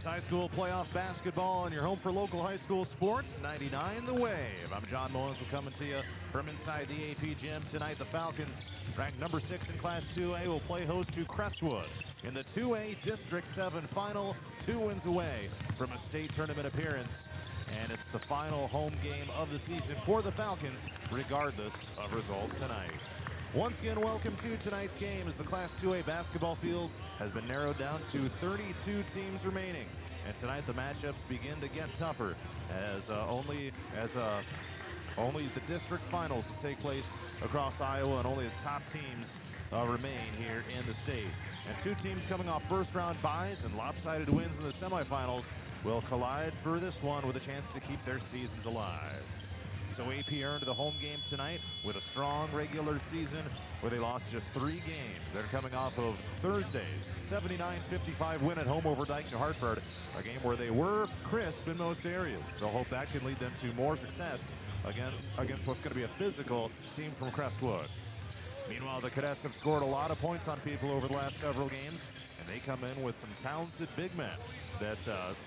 high school playoff basketball and your home for local high school sports. 99 The Wave. I'm John Molenko coming to you from inside the AP gym tonight. The Falcons, ranked number 6 in Class 2A, will play host to Crestwood in the 2A District 7 final. 2 wins away from a state tournament appearance. And it's the final home game of the season for the Falcons, regardless of result tonight. Once again, welcome to tonight's game as the Class 2A basketball field has been narrowed down to 32 teams remaining. And tonight the matchups begin to get tougher as only the district finals will take place across Iowa, and only the top teams remain here in the state. And 2 teams coming off first-round byes and lopsided wins in the semifinals will collide for this one with a chance to keep their seasons alive. So AP earned the home game tonight with a strong regular season where they lost just 3 games. They're coming off of Thursday's 79-55 win at home over Dike New Hartford, a game where they were crisp in most areas. They'll hope that can lead them to more success against what's going to be a physical team from Crestwood. Meanwhile, the Cadets have scored a lot of points on people over the last several games, and they come in with some talented big men that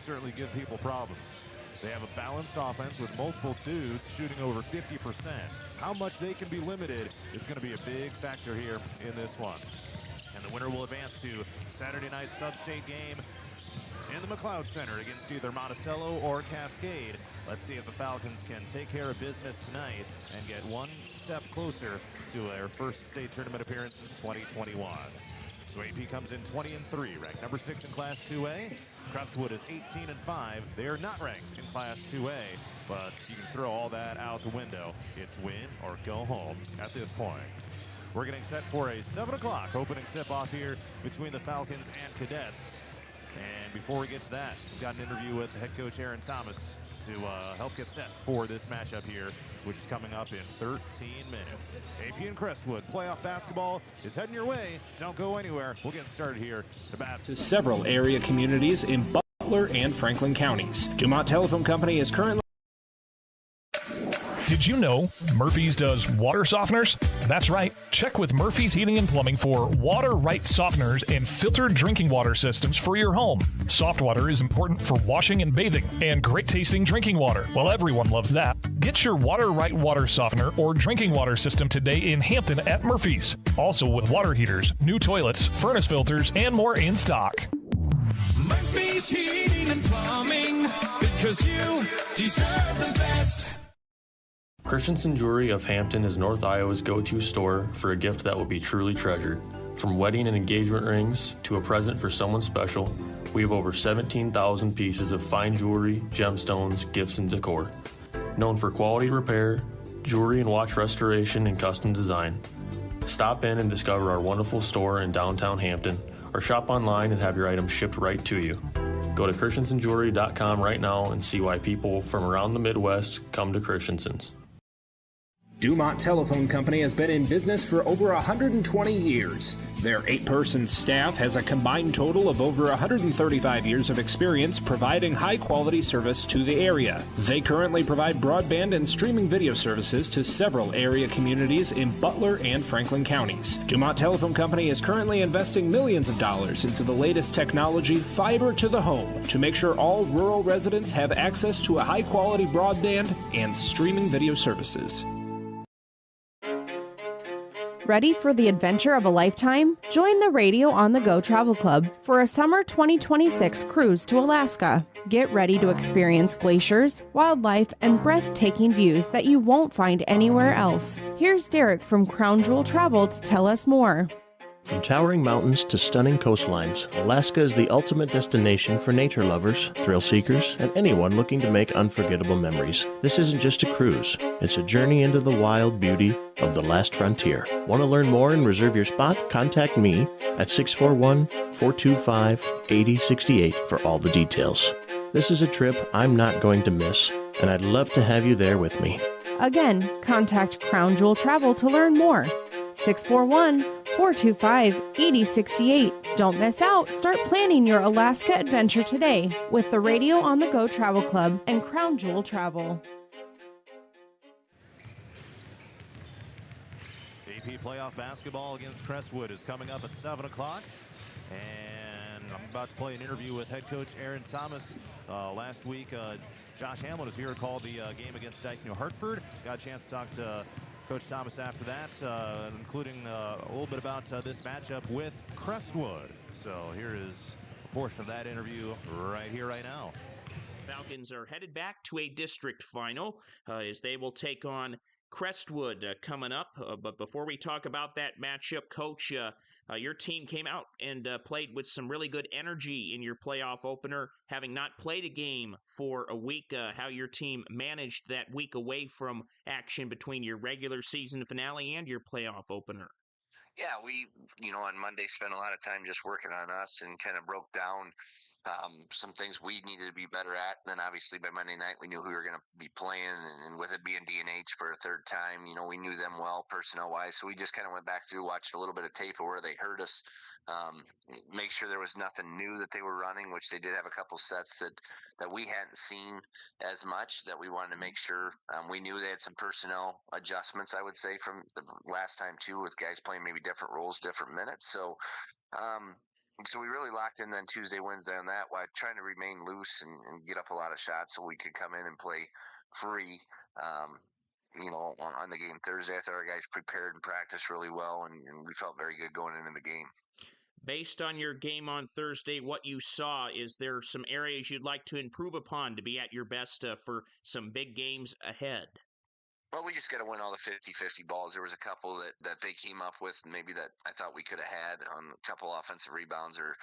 certainly give people problems. They have a balanced offense with multiple dudes shooting over 50%. How much they can be limited is going to be a big factor here in this one. And the winner will advance to Saturday night's sub-state game in the McLeod Center against either Monticello or Cascade. Let's see if the Falcons can take care of business tonight and get one step closer to their first state tournament appearance since 2021. So AP comes in 20-3, ranked number 6 in Class 2A. Crestwood is 18-5. They are not ranked in Class 2A, but you can throw all that out the window. It's win or go home at this point. We're getting set for a 7 o'clock opening tip-off here between the Falcons and Cadets. And before we get to that, we've got an interview with head coach Aaron Thomas to help get set for this matchup here, which is coming up in 13 minutes. AP and Crestwood playoff basketball is heading your way. Don't go anywhere. We'll get started here. To several area communities in Butler and Franklin counties. Dumont Telephone Company is currently... Did you know Murphy's does water softeners? That's right. Check with Murphy's Heating and Plumbing for water right softeners and filtered drinking water systems for your home. Soft water is important for washing and bathing, and great tasting drinking water. Well, everyone loves that. Get your water right water softener or drinking water system today in Hampton at Murphy's. Also with water heaters, new toilets, furnace filters, and more in stock. Murphy's Heating and Plumbing, because you deserve the best. Christensen Jewelry of Hampton is North Iowa's go-to store for a gift that will be truly treasured. From wedding and engagement rings to a present for someone special, we have over 17,000 pieces of fine jewelry, gemstones, gifts, and decor. Known for quality repair, jewelry and watch restoration, and custom design. Stop in and discover our wonderful store in downtown Hampton, or shop online and have your items shipped right to you. Go to christensenjewelry.com right now and see why people from around the Midwest come to Christensen's. Dumont Telephone Company has been in business for over 120 years. Their 8-person staff has a combined total of over 135 years of experience providing high-quality service to the area. They currently provide broadband and streaming video services to several area communities in Butler and Franklin counties. Dumont Telephone Company is currently investing millions of dollars into the latest technology, fiber to the home, to make sure all rural residents have access to a high-quality broadband and streaming video services. Ready for the adventure of a lifetime? Join the Radio on the Go Travel Club for a summer 2026 cruise to Alaska. Get ready to experience glaciers, wildlife, and breathtaking views that you won't find anywhere else. Here's Derek from Crown Jewel Travel to tell us more. From towering mountains to stunning coastlines, Alaska is the ultimate destination for nature lovers, thrill seekers, and anyone looking to make unforgettable memories. This isn't just a cruise, it's a journey into the wild beauty of the last frontier. Want to learn more and reserve your spot? Contact me at 641-425-8068 for all the details. This is a trip I'm not going to miss, and I'd love to have you there with me. Again, contact Crown Jewel Travel to learn more. 641-425-8068. Don't miss out. Start planning your Alaska adventure today with the Radio on the Go Travel Club and Crown Jewel Travel. AP playoff basketball against Crestwood is coming up at 7 o'clock. And I'm about to play an interview with head coach Aaron Thomas. Last week, Josh Hamlin was here, called the game against Dyke New Hartford. Got a chance to talk to Coach Thomas after that, including a little bit about this matchup with Crestwood. So here is a portion of that interview right here, right now. Falcons are headed back to a district final as they will take on Crestwood coming up. But before we talk about that matchup, Coach, your team came out and played with some really good energy in your playoff opener, having not played a game for a week. How your team managed that week away from action between your regular season finale and your playoff opener? Yeah, we, on Monday spent a lot of time just working on us and kind of broke down some things we needed to be better at. And then obviously by Monday night, we knew who we were going to be playing. And with it being D&H for a third time, we knew them well personnel-wise. So we just kind of went back through, watched a little bit of tape of where they hurt us, make sure there was nothing new that they were running, which they did have a couple sets that we hadn't seen as much, that we wanted to make sure. We knew they had some personnel adjustments, I would say, from the last time too, with guys playing maybe different roles, different minutes. So we really locked in then Tuesday, Wednesday on that, while trying to remain loose and get up a lot of shots so we could come in and play free. On the game Thursday, I thought our guys prepared and practiced really well, and we felt very good going into the game. Based on your game on Thursday, what you saw, is there some areas you'd like to improve upon to be at your best for some big games ahead? Well, we just got to win all the 50-50 balls. There was a couple that they came up with maybe that I thought we could have had on a couple offensive rebounds or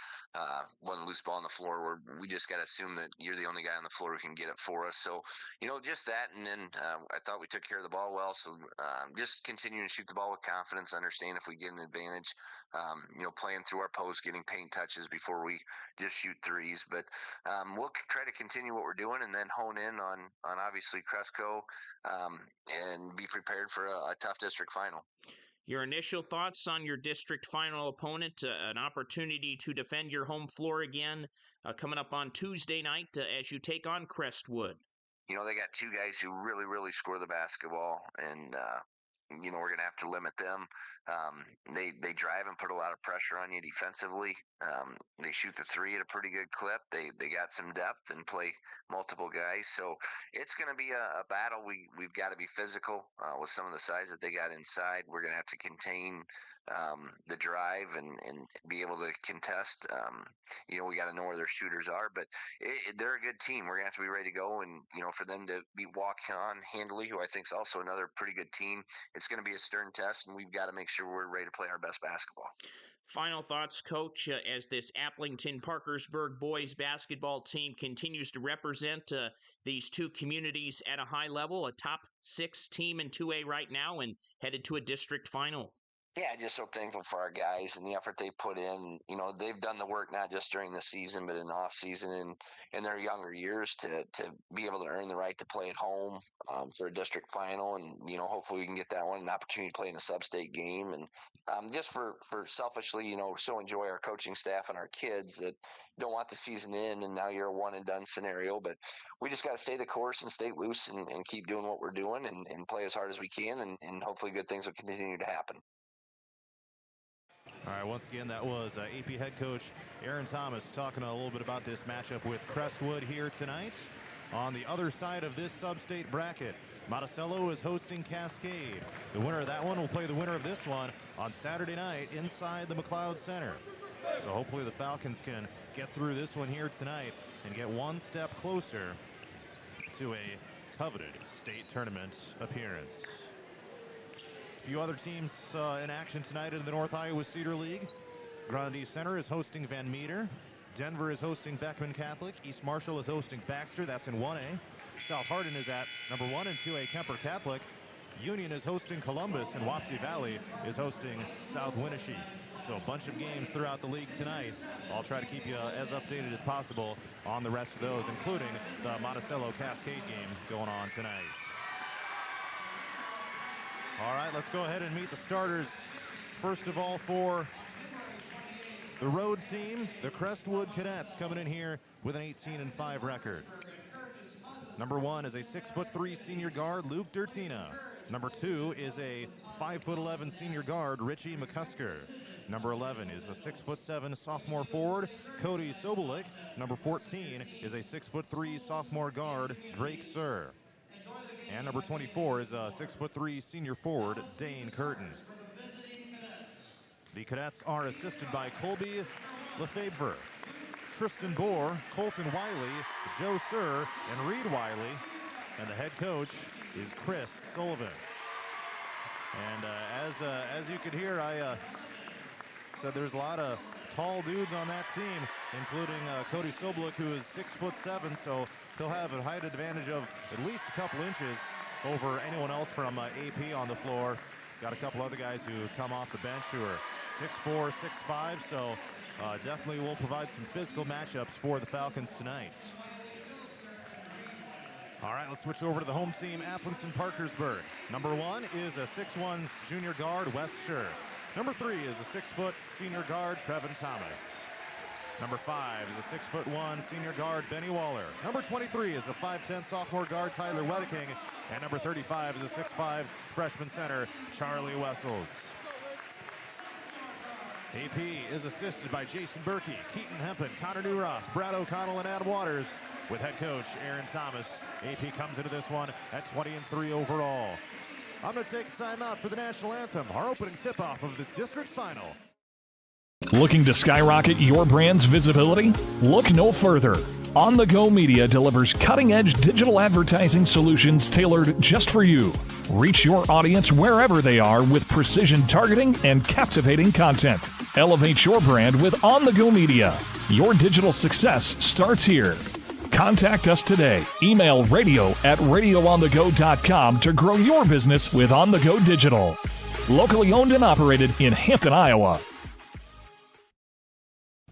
one loose ball on the floor, where we just got to assume that you're the only guy on the floor who can get it for us. So, just that. And then I thought we took care of the ball well. So just continuing to shoot the ball with confidence, understand if we get an advantage, playing through our post, getting paint touches before we just shoot threes. But we'll try to continue what we're doing and then hone in on obviously Cresco, and be prepared for a tough district final. Your initial thoughts on your district final opponent, an opportunity to defend your home floor again, coming up on Tuesday night as you take on Crestwood. They got two guys who really, really score the basketball, and we're going to have to limit them. They drive and put a lot of pressure on you defensively. They shoot the three at a pretty good clip. They got some depth and play multiple guys. So it's going to be a battle. We've got to be physical with some of the size that they got inside. We're going to have to contain the drive and be able to contest. We got to know where their shooters are, but they're a good team. We're going to have to be ready to go, and for them to be walking on handily, who I think is also another pretty good team. It's going to be a stern test, and we've got to make sure we're ready to play our best basketball. Final thoughts, Coach, as this Aplington-Parkersburg boys basketball team continues to represent these two communities at a high level, a top 6 team in 2A right now, and headed to a district final. Yeah, just so thankful for our guys and the effort they put in. They've done the work not just during the season, but in the off season and in their younger years to be able to earn the right to play at home for a district final. And, hopefully we can get that one, an opportunity to play in a sub-state game. And just for selfishly, so enjoy our coaching staff and our kids that don't want the season in and now you're a one and done scenario. But we just got to stay the course and stay loose and keep doing what we're doing and play as hard as we can. And hopefully good things will continue to happen. All right, once again, that was AP head coach Aaron Thomas talking a little bit about this matchup with Crestwood here tonight. On the other side of this sub-state bracket, Monticello is hosting Cascade. The winner of that one will play the winner of this one on Saturday night inside the McLeod Center. So hopefully the Falcons can get through this one here tonight and get one step closer to a coveted state tournament appearance. A few other teams in action tonight in the North Iowa Cedar League. Grundy Center is hosting Van Meter. Denver is hosting Beckman Catholic. East Marshall is hosting Baxter. That's in 1A. South Hardin is at number 1 and 2A Kemper Catholic. Union is hosting Columbus, and Wapsie Valley is hosting South Winnebago. So a bunch of games throughout the league tonight. I'll try to keep you as updated as possible on the rest of those, including the Monticello Cascade game going on tonight. All right, let's go ahead and meet the starters. First of all, for the road team, the Crestwood Cadets coming in here with an 18-5 record. Number 1 is a 6'3" senior guard, Luke Dertina. Number 2 is a 5'11" senior guard, Richie McCusker. Number 11 is a 6'7" sophomore forward, Cody Sobolik. Number 14 is a 6'3" sophomore guard, Drake Sir. And number 24 is a 6'3" senior forward, Dane Curtin. The cadets are assisted by Colby Lefebvre, Tristan Bohr, Colton Wiley, Joe Sir, and Reed Wiley. And the head coach is Chris Sullivan. And as you could hear, I said there's a lot of tall dudes on that team, including Cody Sobolik, who is 6'7", so he'll have a height advantage of at least a couple inches over anyone else from AP on the floor. Got a couple other guys who come off the bench who are 6'4", 6'5", so definitely will provide some physical matchups for the Falcons tonight. All right, let's switch over to the home team, Aplington-Parkersburg. Number 1 is a 6'1" junior guard, Wes Scher. Number 3 is a 6' senior guard, Trevin Thomas. Number 5 is a 6'1" senior guard, Benny Waller. Number 23 is a 5'10" sophomore guard, Tyler Wedeking. And number 35 is a 6'5" freshman center, Charlie Wessels. AP is assisted by Jason Berkey, Keaton Hempen, Connor Newroff, Brad O'Connell, and Ad Waters. With head coach Aaron Thomas, AP comes into this one at 20-3 overall. I'm going to take a timeout for the national anthem, our opening tip-off of this district final. Looking to skyrocket your brand's visibility? Look no further. On the Go Media delivers cutting-edge digital advertising solutions tailored just for you. Reach your audience wherever they are with precision targeting and captivating content. Elevate your brand with On the Go Media. Your digital success starts here. Contact us today. Email radio@radioonthego.com to grow your business with On the Go Digital. Locally owned and operated in Hampton, Iowa.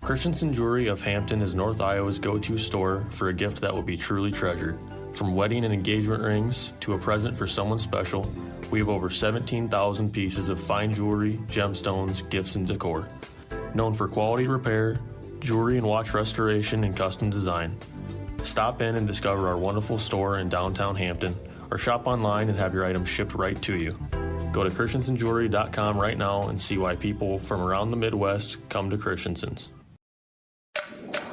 Christensen Jewelry of Hampton is North Iowa's go-to store for a gift that will be truly treasured. From wedding and engagement rings to a present for someone special, we have over 17,000 pieces of fine jewelry, gemstones, gifts, and decor. Known for quality repair, jewelry and watch restoration, and custom design. Stop in and discover our wonderful store in downtown Hampton, or shop online and have your items shipped right to you. Go to christensenjewelry.com right now and see why people from around the Midwest come to Christensen's.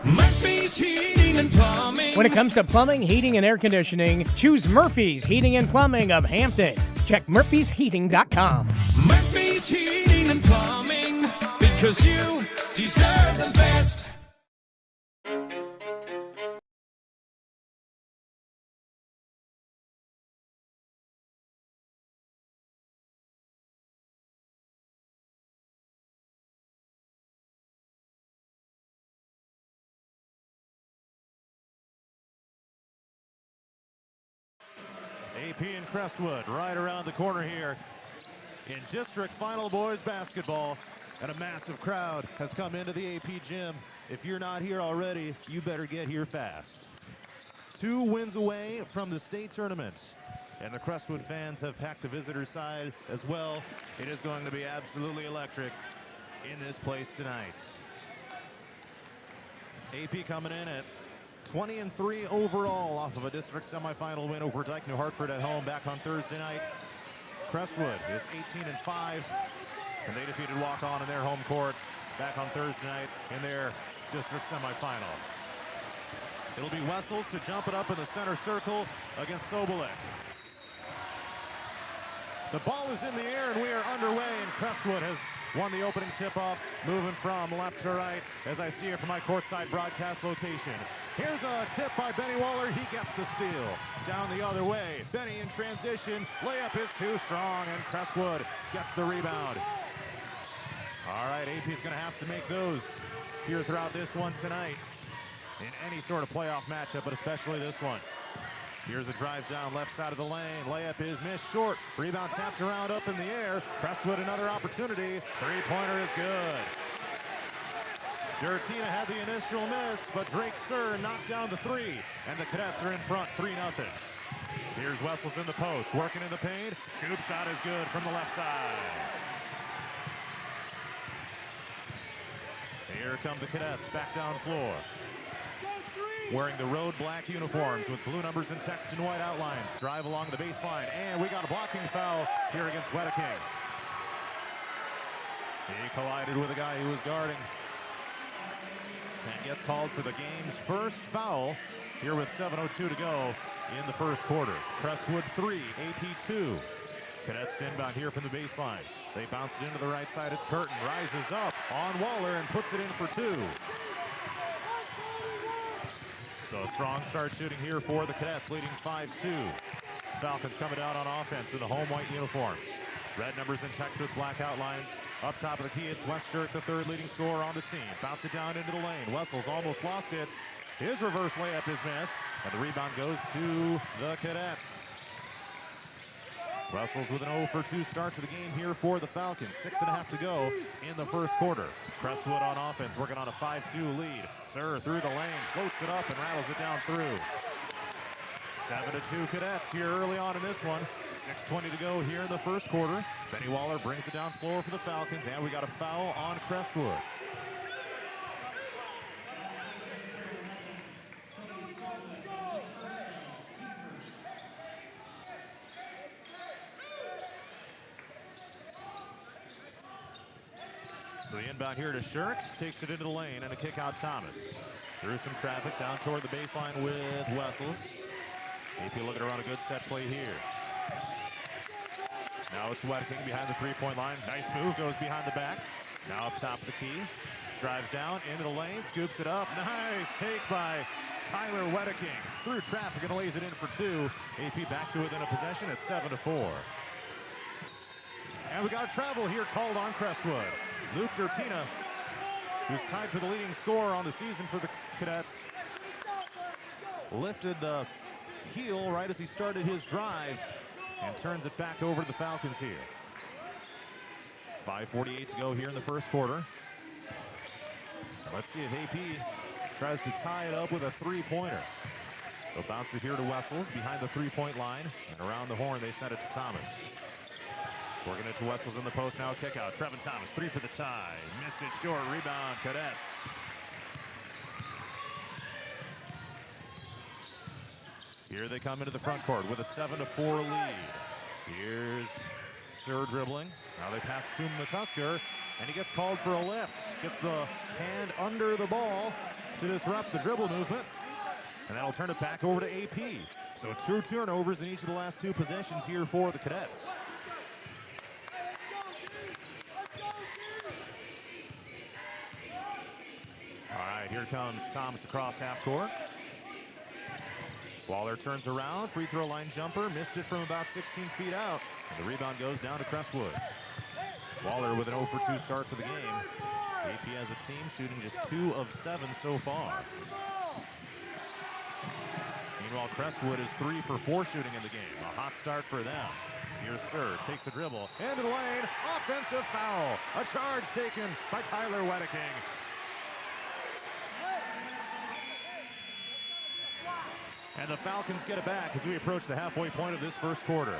Murphy's Heating and Plumbing. When it comes to plumbing, heating, and air conditioning, choose Murphy's Heating and Plumbing of Hampton. Check murphysheating.com. Murphy's Heating and Plumbing, because you deserve the best. AP and Crestwood right around the corner here in district final boys basketball, and a massive crowd has come into the AP gym. If you're not here already, you better get here fast. 2 wins away from the state tournament, and the Crestwood fans have packed the visitor side as well. It is going to be absolutely electric in this place tonight. AP coming in at 20-3 overall off of a district semifinal win over Dyke New Hartford at home back on Thursday night. Crestwood is 18-5, and they defeated Walk-On in their home court back on Thursday night in their district semifinal. It'll be Wessels to jump it up in the center circle against Sobolik. The ball is in the air, and we are underway, and Crestwood has won the opening tip-off, moving from left to right as I see it from my courtside broadcast location. Here's a tip by Benny Waller. He gets the steal. Down the other way. Benny in transition. Layup is too strong, and Crestwood gets the rebound. All right, AP's going to have to make those here throughout this one tonight in any sort of playoff matchup, but especially this one. Here's a drive down left side of the lane. Layup is missed short. Rebound tapped around up in the air. Crestwood another opportunity. Three-pointer is good. Duratina had the initial miss, but Drake Sir knocked down the three, and the Cadets are in front 3-0. Here's Wessels in the post, working in the paint. Scoop shot is good from the left side. Here come the Cadets back down floor, wearing the road black uniforms with blue numbers and text in white outlines. Drive along the baseline, and we got a blocking foul here against Wedeking. He collided with a guy he was guarding. And gets called for the game's first foul here with 7:02 to go in the first quarter. Crestwood 3, AP 2. Cadets inbound here from the baseline. They bounce it into the right side. It's Curtin. Rises up on Waller and puts it in for 2. So a strong start shooting here for the Cadets, leading 5-2. Falcons coming out on offense in the home white uniforms. Red numbers in text with black outlines. Up top of the key, it's Westshirt, the third leading scorer on the team. Bounce it down into the lane. Wessels almost lost it. His reverse layup is missed, and the rebound goes to the Cadets. Wessels with an 0 for 2 start to the game here for the Falcons. 6.5 to go in the first quarter. Crestwood on offense, working on a 5-2 lead. Sir through the lane, floats it up and rattles it down through. 7-2 Cadets here early on in this one. 6:20 to go here in the first quarter. Benny Waller brings it down floor for the Falcons, and we got a foul on Crestwood. So the inbound here to Shirk, takes it into the lane, and a kick out Thomas. Through some traffic down toward the baseline with Wessels. AP looking to run a good set play here. Now it's Wedking behind the three-point line. Nice move, goes behind the back. Now up top of the key. Drives down into the lane, scoops it up. Nice take by Tyler Wedking. Through traffic and lays it in for 2. AP back to within a possession at 7-4. And we got a travel here called on Crestwood. Luke Dertina, who's tied for the leading scorer on the season for the Cadets, lifted the heel right as he started his drive and turns it back over to the Falcons here. 5:48 to go here in the first quarter. Let's see if AP tries to tie it up with a three-pointer. They'll bounce it here to Wessels behind the three-point line, and around the horn they send it to Thomas. Working it to Wessels in the post now, kick out. Trevin Thomas, 3 for the tie. Missed it short, rebound, Cadets. Here they come into the front court with a 7-4 lead. Here's Sir dribbling. Now they pass to McCusker, and he gets called for a lift. Gets the hand under the ball to disrupt the dribble movement, and that'll turn it back over to AP. So 2 turnovers in each of the last 2 possessions here for the Cadets. All right, here comes Thomas across half court. Waller turns around, free throw line jumper, missed it from about 16 feet out, and the rebound goes down to Crestwood. Waller with an 0 for 2 start for the game. AP as a team shooting just 2 of 7 so far. Meanwhile, Crestwood is 3 for 4 shooting in the game. A hot start for them. Here's Sir, takes a dribble, into the lane, offensive foul. A charge taken by Tyler Wedking. And the Falcons get it back as we approach the halfway point of this first quarter.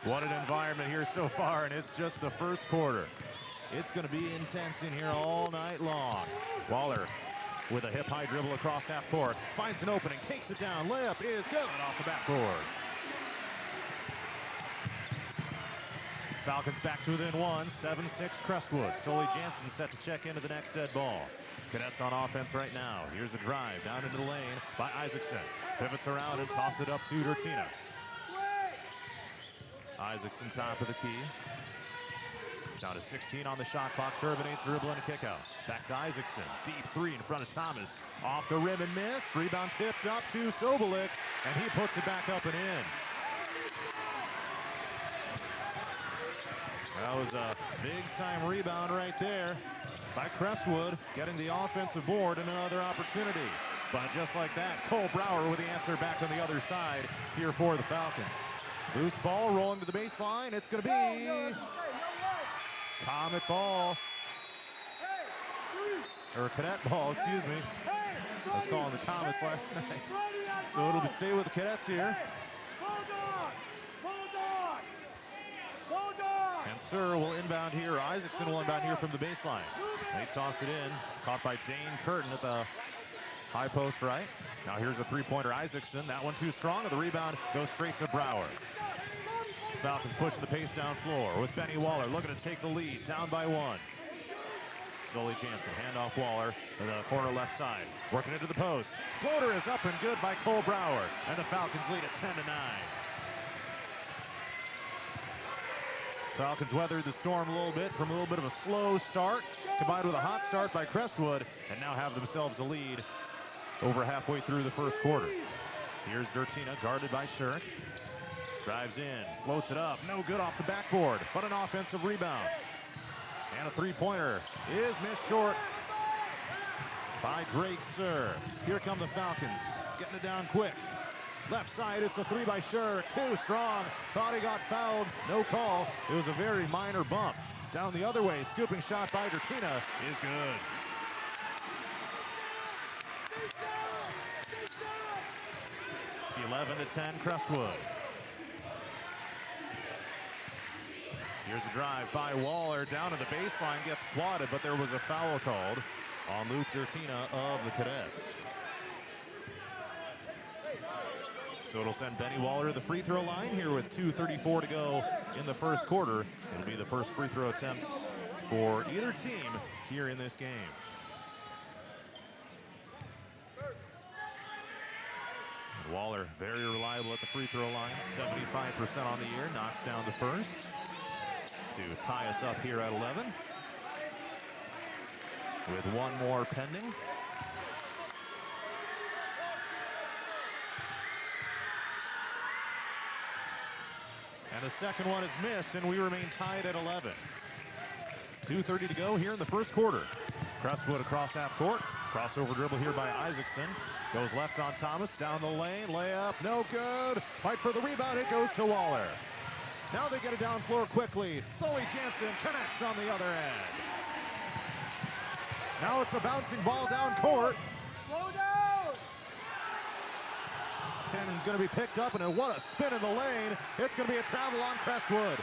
What an environment here so far, and it's just the first quarter. It's going to be intense in here all night long. Waller with a hip-high dribble across half court, finds an opening, takes it down, layup is good off the backboard. Falcons back to within 1, 7-6 Crestwood. Sully Jansen set to check into the next dead ball. Cadets on offense right now. Here's a drive down into the lane by Isaacson. Pivots around and tosses it up to Dertina. Isaacson top of the key. Down to 16 on the shot clock. Turbinates, dribble and a kick out. Back to Isaacson. Deep 3 in front of Thomas. Off the rim and missed. Rebound tipped up to Sobolik, and he puts it back up and in. That was a big-time rebound right there by Crestwood, getting the offensive board and another opportunity. But just like that, Cole Brower with the answer back on the other side here for the Falcons. Loose ball rolling to the baseline. It's going to be Comet ball. Or Cadet ball, excuse me. I was calling the Comets last night. So it'll stay with the Cadets here. And Sir will inbound here. Isaacson will inbound here from the baseline. They toss it in. Caught by Dane Curtin at the high post right. Now here's a three-pointer Isaacson. That one too strong, and the rebound goes straight to Brower. Falcons pushing the pace down floor with Benny Waller looking to take the lead, down by 1. Sully Jansen, handoff Waller to the corner left side, working into the post. Floater is up and good by Cole Brower, and the Falcons lead at 10-9. Falcons weathered the storm a little bit from a little bit of a slow start, combined with a hot start by Crestwood, and now have themselves a lead over halfway through the first quarter. Here's Dertina, guarded by Shirk. Drives in, floats it up, no good off the backboard, but an offensive rebound. And a three-pointer is missed short by Drake Sir. Here come the Falcons, getting it down quick. Left side, it's a 3 by Shirk, too strong. Thought he got fouled, no call. It was a very minor bump. Down the other way, scooping shot by Dertina is good. The 11-10 Crestwood. Here's a drive by Waller down to the baseline, gets swatted, but there was a foul called on Luke Dertina of the Cadets. So it'll send Benny Waller to the free throw line here with 2:34 to go in the first quarter. It'll be the first free throw attempts for either team here in this game. And Waller, very reliable at the free throw line, 75% on the year, knocks down the first to tie us up here at 11. With one more pending. And the second one is missed, and we remain tied at 11. 2:30 to go here in the first quarter. Crestwood across half court. Crossover dribble here by Isaacson. Goes left on Thomas, down the lane, layup, no good. Fight for the rebound, it goes to Waller. Now they get it down floor quickly. Sully Jansen connects on the other end. Now it's a bouncing ball down court. Slow down! And going to be picked up, and what a spin in the lane. It's going to be a travel on Crestwood.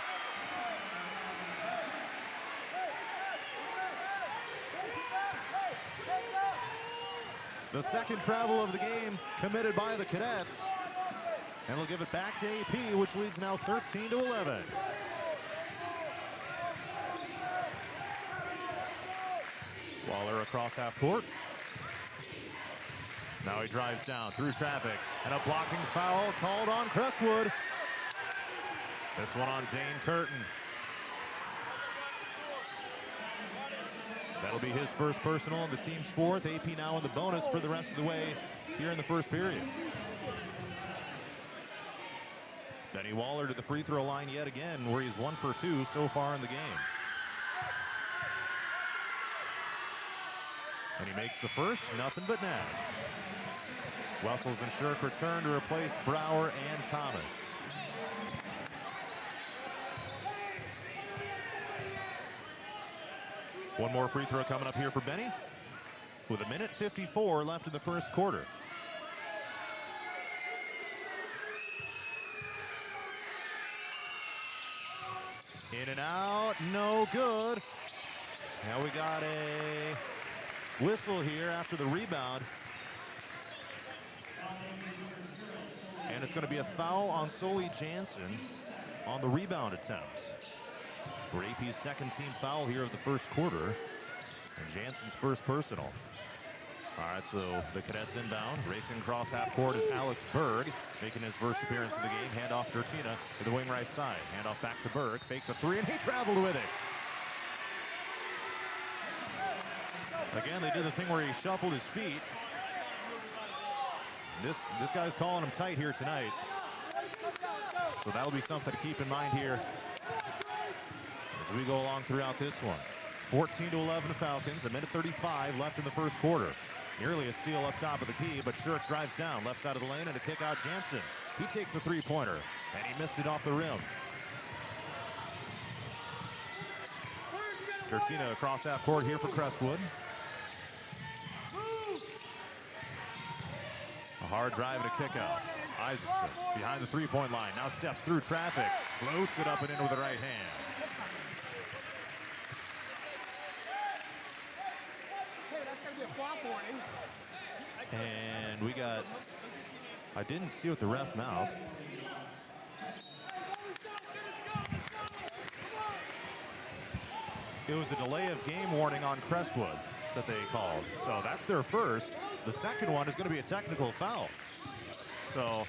The second travel of the game committed by the Cadets. And they'll give it back to AP, which leads now 13-11. Waller across half court. Now he drives down through traffic, and a blocking foul called on Crestwood. This one on Dane Curtin. That'll be his first personal and the team's fourth. AP now in the bonus for the rest of the way here in the first period. Benny Waller to the free throw line yet again, where he's 1 for 2 so far in the game. And he makes the first, nothing but net. Wessels and Shirk return to replace Brower and Thomas. One more free throw coming up here for Benny, with 1:54 left in the first quarter. In and out, no good. Now we got a whistle here after the rebound. And it's going to be a foul on Sully Jansen on the rebound attempt. For AP's second team foul here of the first quarter. And Jansen's first personal. All right, so the Cadets inbound. Racing across half court is Alex Berg, making his first appearance of the game. Handoff Dertina to the wing right side. Handoff back to Berg. Fake the three, and he traveled with it. Again, they did the thing where he shuffled his feet. This guy's calling him tight here tonight. So that'll be something to keep in mind here as we go along throughout this one. 14-11 Falcons, 1:35 left in the first quarter. Nearly a steal up top of the key, but Shirk drives down left side of the lane and a kick out Jansen. He takes a three-pointer, and he missed it off the rim. Dertina across half court here for Crestwood. A hard drive and a kick out. Isaacson behind the three-point line, now steps through traffic, floats it up and in with the right hand. And we got, I didn't see what the ref mouthed. It was a delay of game warning on Crestwood that they called. So that's their first. The second one is going to be a technical foul. So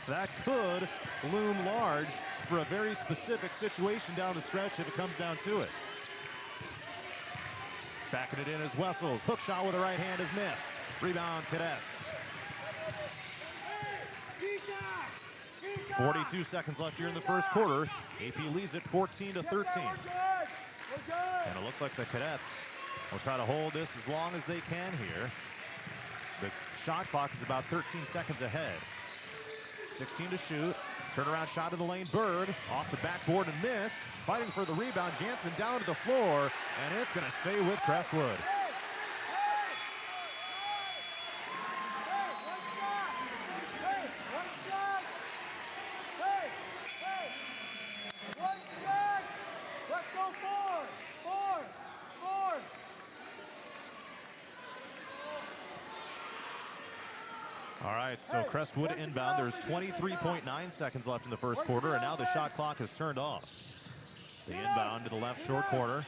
that could loom large for a very specific situation down the stretch if it comes down to it. Backing it in is Wessels. Hook shot with the right hand is missed. Rebound, Cadets. 42 seconds left here in the first quarter. AP leads it 14-13. And it looks like the Cadets will try to hold this as long as they can here. The shot clock is about 13 seconds ahead. 16 to shoot. Turnaround shot in the lane. Berg off the backboard and missed. Fighting for the rebound. Jansen down to the floor, and it's going to stay with Crestwood. All right, so Crestwood inbound. There's 23.9 seconds left in the first quarter, and now the shot clock is turned off. The inbound to the left short corner,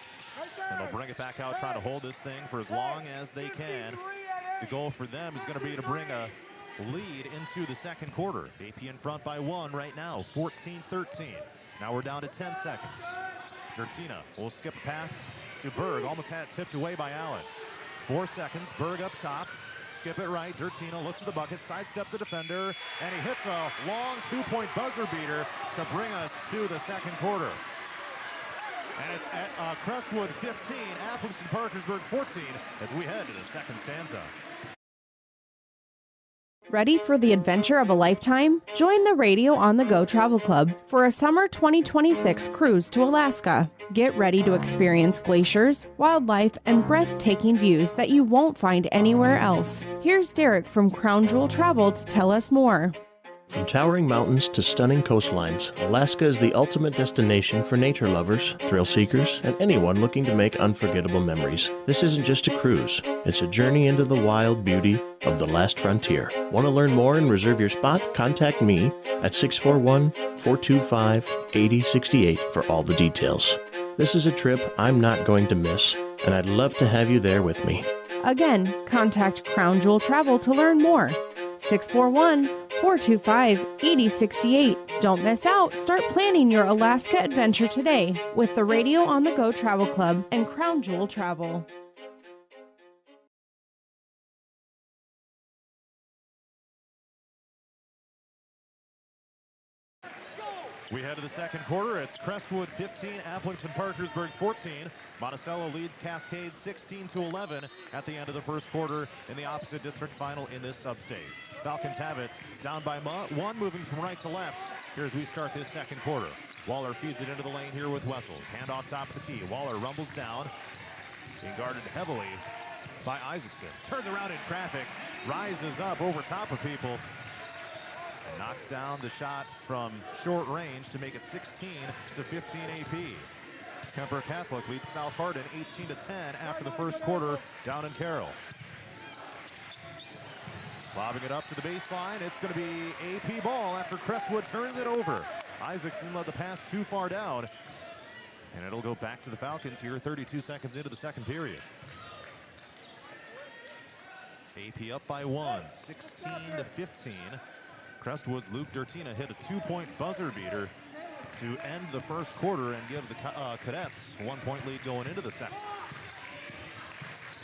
and they'll bring it back out, trying to hold this thing for as long as they can. The goal for them is going to be to bring a lead into the second quarter. AP in front by 1 right now, 14-13. Now we're down to 10 seconds. Dertina will skip a pass to Berg, almost had it tipped away by Allen. 4 seconds, Berg up top. Skip it right. Dertina looks at the bucket, sidestep the defender, and he hits a long two-point buzzer beater to bring us to the second quarter. And it's at Crestwood 15, Aplington-Parkersburg 14, as we head to the second stanza. Ready for the adventure of a lifetime? Join the Radio on the Go Travel Club for a summer 2026 cruise to Alaska. Get ready to experience glaciers, wildlife, and breathtaking views that you won't find anywhere else. Here's Derek from Crown Jewel Travel to tell us more. From towering mountains to stunning coastlines, Alaska is the ultimate destination for nature lovers, thrill seekers, and anyone looking to make unforgettable memories. This isn't just a cruise, it's a journey into the wild beauty of the last frontier. Want to learn more and reserve your spot? Contact me at 641-425-8068 for all the details. This is a trip I'm not going to miss, and I'd love to have you there with me. Again, contact Crown Jewel Travel to learn more. 641-425-8068. Don't miss out. Start planning your Alaska adventure today with the Radio on the Go Travel Club and Crown Jewel Travel. We head to the second quarter. It's Crestwood 15, Aplington-Parkersburg 14. Monticello leads Cascade 16-11 at the end of the first quarter in the opposite district final in this sub-state. Falcons have it down by 1, moving from right to left here as we start this second quarter. Waller feeds it into the lane here with Wessels. Hand off top of the key. Waller rumbles down, being guarded heavily by Isaacson. Turns around in traffic, rises up over top of people, and knocks down the shot from short range to make it 16-15 AP. Kemper Catholic leads South Hardin 18-10 after the first quarter down in Carroll. Lobbing it up to the baseline. It's going to be AP ball after Crestwood turns it over. Isaacson led the pass too far down, and it'll go back to the Falcons here 32 seconds into the second period. AP up by 1, 16-15. Crestwood's Luke Dertina hit a 2-point buzzer beater to end the first quarter and give the Cadets 1-point lead going into the second.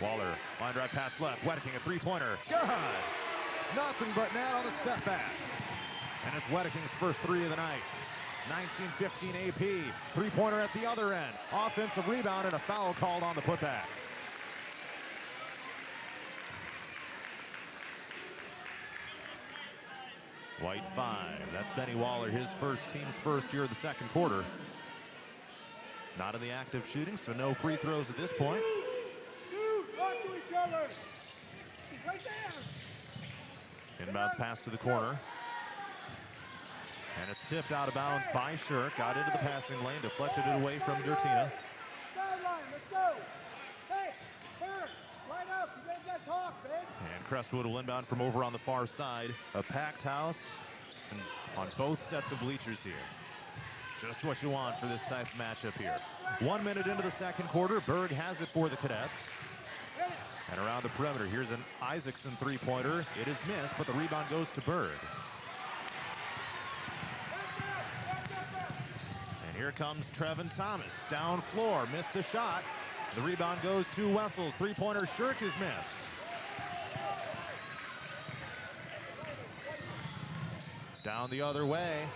Waller, line drive pass left, Wedeking a three-pointer. Good! Nothing but net on the step back. And it's Wedeking's first three of the night. 19-15 AP, three-pointer at the other end. Offensive rebound and a foul called on the putback. White 5. That's Benny Waller, his team's first here of the second quarter. Not in the act of shooting, so no free throws at this point. Talk to each other. Right there. Inbounds pass to the corner. And it's tipped out of bounds by Shirk. Got into the passing lane, deflected it away from Dertina. Sideline, let's go. Hey, Bird, line up. You guys got to talk, man. And Crestwood will inbound from over on the far side. A packed house and on both sets of bleachers here. Just what you want for this type of matchup here. 1 minute into the second quarter, Berg has it for the Cadets. And around the perimeter, here's an Isaacson three-pointer. It is missed, but the rebound goes to Berg. And here comes Trevin Thomas. Down floor, missed the shot. The rebound goes to Wessels. Three-pointer Shirk is missed. Down the other way.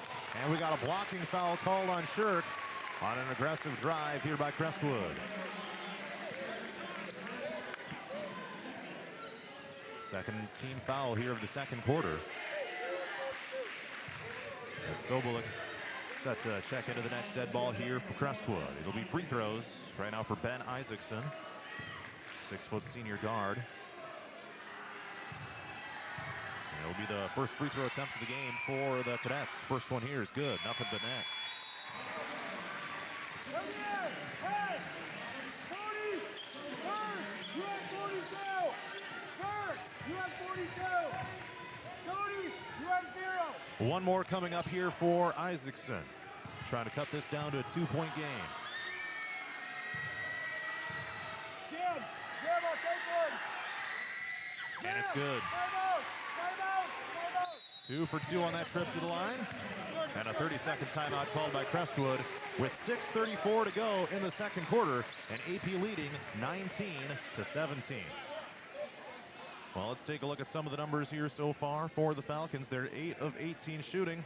And we got a blocking foul called on Shirk on an aggressive drive here by Crestwood. Second team foul here of the second quarter. And Sobolik set to check into the next dead ball here for Crestwood. It'll be free throws right now for Ben Isaacson, 6-foot senior guard. And it'll be the first free throw attempt of the game for the Cadets. First one here is good, nothing but net. Hey! Cody! Bird! You have 42! Bird! You have 42! Cody! You have 0! One more coming up here for Isaacson. Trying to cut this down to a 2-point game. Jim! I'll take one! And it's good. Time out! 2 for 2 on that trip to the line. And a 30-second timeout called by Crestwood with 6:34 to go in the second quarter, and AP leading 19-17. Well, let's take a look at some of the numbers here so far for the Falcons. They're 8 of 18 shooting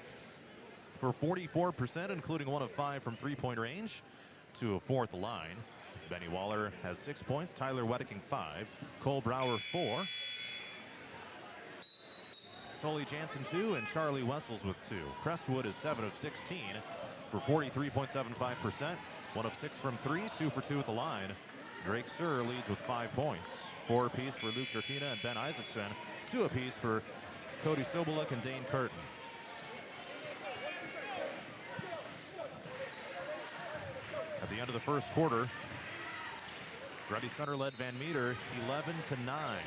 for 44%, including 1 of 5 from three-point range to a fourth line. Benny Waller has 6 points, Tyler Wedeking 5, Cole Brower 4, Sully Jansen 2, and Charlie Wessels with 2. Crestwood is 7 of 16 for 43.75%, 1 of 6 from 3, 2 for 2 at the line. Drake Sir leads with 5 points, 4 apiece for Luke Dortina and Ben Isaacson, 2 apiece for Cody Sobolik and Dane Curtin. At the end of the first quarter, Grundy Center led Van Meter 11-9.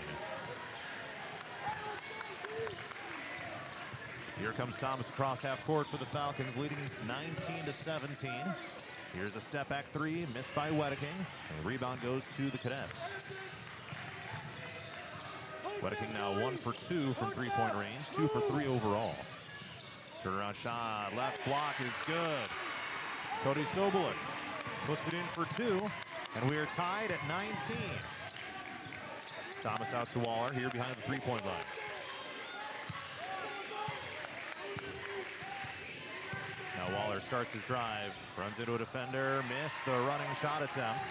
Here comes Thomas across half court for the Falcons, leading 19-17. Here's a step back three, missed by Wedeking, and the rebound goes to the Cadets. Wedeking now 1 for 2 from three-point range, 2 for 3 overall. Turnaround shot, left block is good. Cody Sobolik puts it in for 2, and we are tied at 19. Thomas out to Waller here behind the three-point line. Now Waller starts his drive, runs into a defender, missed the running shot attempt,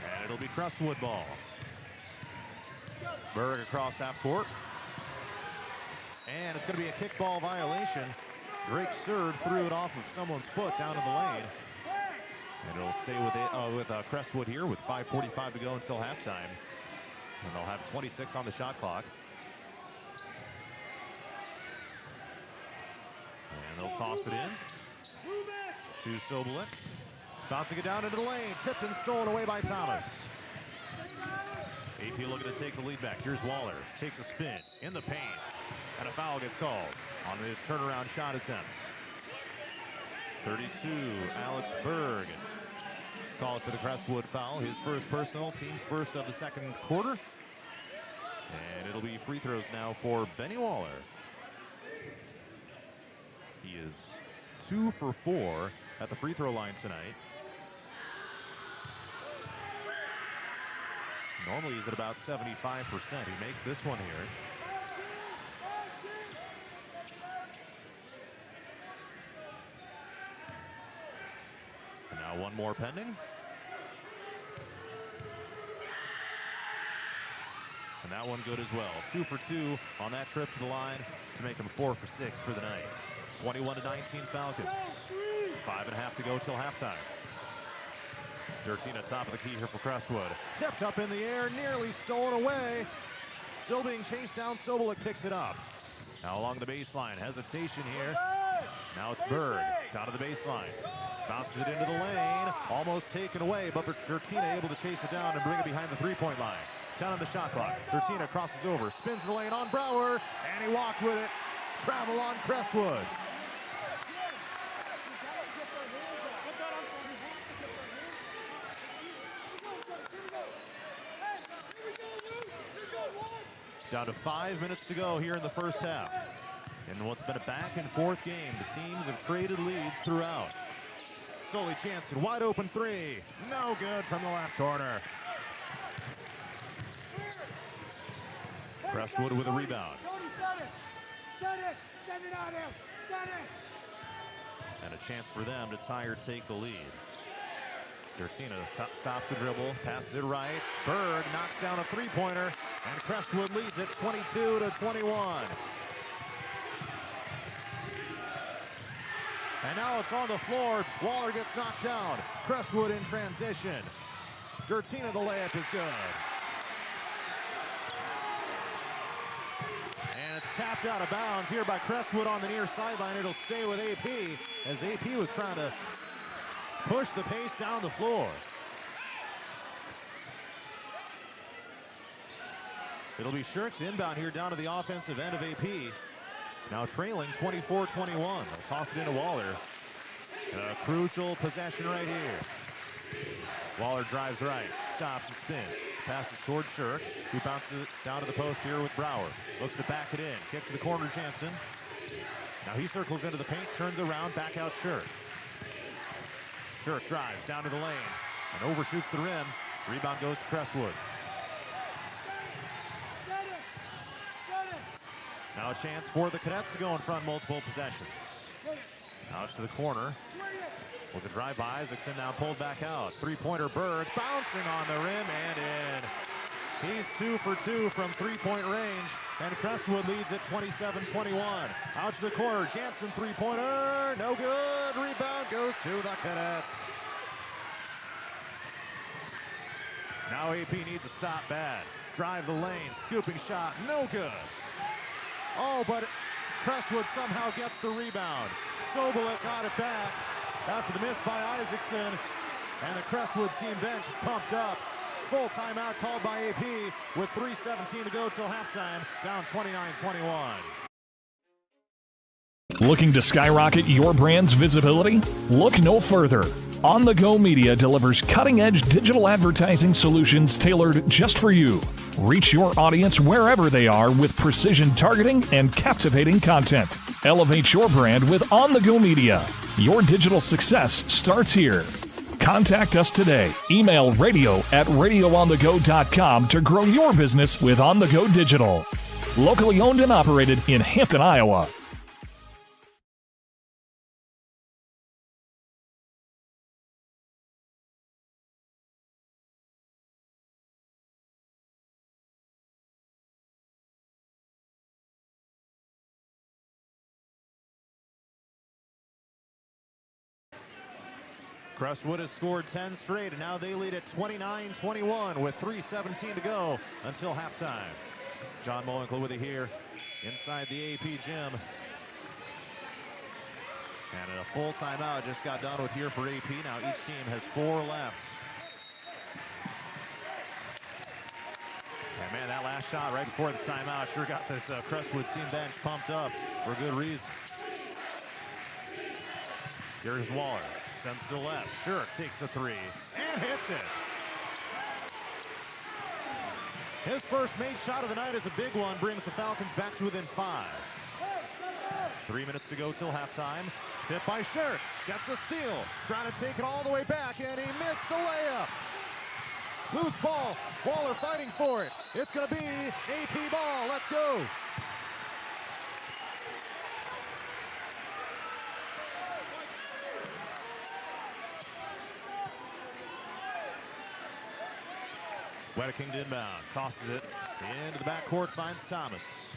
and it'll be Crestwood ball. Berg across half court, and it's going to be a kickball violation. Drake Surd threw it off of someone's foot down in the lane, and it'll stay with Crestwood here with 5:45 to go until halftime, and they'll have 26 on the shot clock. And they'll toss it in to Sobolik. Bouncing it down into the lane. Tipped and stolen away by Thomas. AP looking to take the lead back. Here's Waller. Takes a spin in the paint. And a foul gets called on his turnaround shot attempt. 32, Alex Berg. Called for the Crestwood foul. His first personal, team's first of the second quarter. And it'll be free throws now for Benny Waller. He is 2 for 4 at the free throw line tonight. Normally he's at about 75%. He makes this one here. And now one more pending. And that one good as well. 2 for 2 on that trip to the line to make him 4 for 6 for the night. 21-19 Falcons. 5.5 to go till halftime. Dortina top of the key here for Crestwood. Tipped up in the air, nearly stolen away. Still being chased down, Sobolik picks it up. Now along the baseline, hesitation here. Now it's Berg, down to the baseline. Bounces it into the lane, almost taken away, but Dortina able to chase it down and bring it behind the three-point line. 10 on the shot clock. Dortina crosses over, spins the lane on Brower, and he walked with it. Travel on Crestwood. Down to 5 minutes to go here in the first half. In what's been a back-and-forth game, the teams have traded leads throughout. Sully Jansen, wide open three. No good from the left corner. Crestwood with a rebound. And a chance for them to tie or take the lead. Dertina stops the dribble, passes it right. Berg knocks down a three-pointer, and Crestwood leads it 22-21. And now it's on the floor. Waller gets knocked down. Crestwood in transition. Dertina, the layup is good. And it's tapped out of bounds here by Crestwood on the near sideline. It'll stay with AP, as AP was trying to push the pace down the floor. It'll be Shirks inbound here down to the offensive end of AP. Now trailing 24-21. They'll toss it into Waller. A crucial possession right here. Waller drives right, stops and spins. Passes towards Shirk, who bounces it down to the post here with Brower. Looks to back it in. Kick to the corner, Jansen. Now he circles into the paint, turns around, back out Shirk. Shirk drives down to the lane and overshoots the rim. Rebound goes to Crestwood. Now a chance for the Cadets to go in front multiple possessions. Out to the corner. Was a drive by Isaacson, now pulled back out. Three-pointer Berg bouncing on the rim and in. He's 2 for 2 from three-point range, and Crestwood leads at 27-21. Out to the corner, Jansen three-pointer, no good. Rebound goes to the Cadets. Now AP needs to stop bad. Drive the lane, scooping shot, no good. Oh, but Crestwood somehow gets the rebound. Sobolik got it back after the miss by Isaacson, and the Crestwood team bench is pumped up. Full timeout called by AP with 3:17 to go till halftime, down 29-21. Looking to skyrocket your brand's visibility? Look no further. On the Go Media delivers cutting-edge digital advertising solutions tailored just for you. Reach your audience wherever they are with precision targeting and captivating content. Elevate your brand with On the Go Media. Your digital success starts here. Contact us today. Email radio@radioonthego.com to grow your business with On the Go Digital. Locally owned and operated in Hampton, Iowa. Crestwood has scored 10 straight, and now they lead at 29-21 with 3:17 to go until halftime. John Mowinkle with it here inside the AP gym. And a full timeout just got done with here for AP. Now each team has 4 left. And man, that last shot right before the timeout sure got this Crestwood team bench pumped up for good reason. Here's Waller. Sends to the left. Shirk takes a three and hits it. His first made shot of the night is a big one, brings the Falcons back to within 5. 3 minutes to go till halftime. Tip by Shirk. Gets a steal. Trying to take it all the way back, and he missed the layup. Loose ball. Waller fighting for it. It's going to be AP ball. Let's go. Wedeking inbound, tosses it into the backcourt, finds Thomas.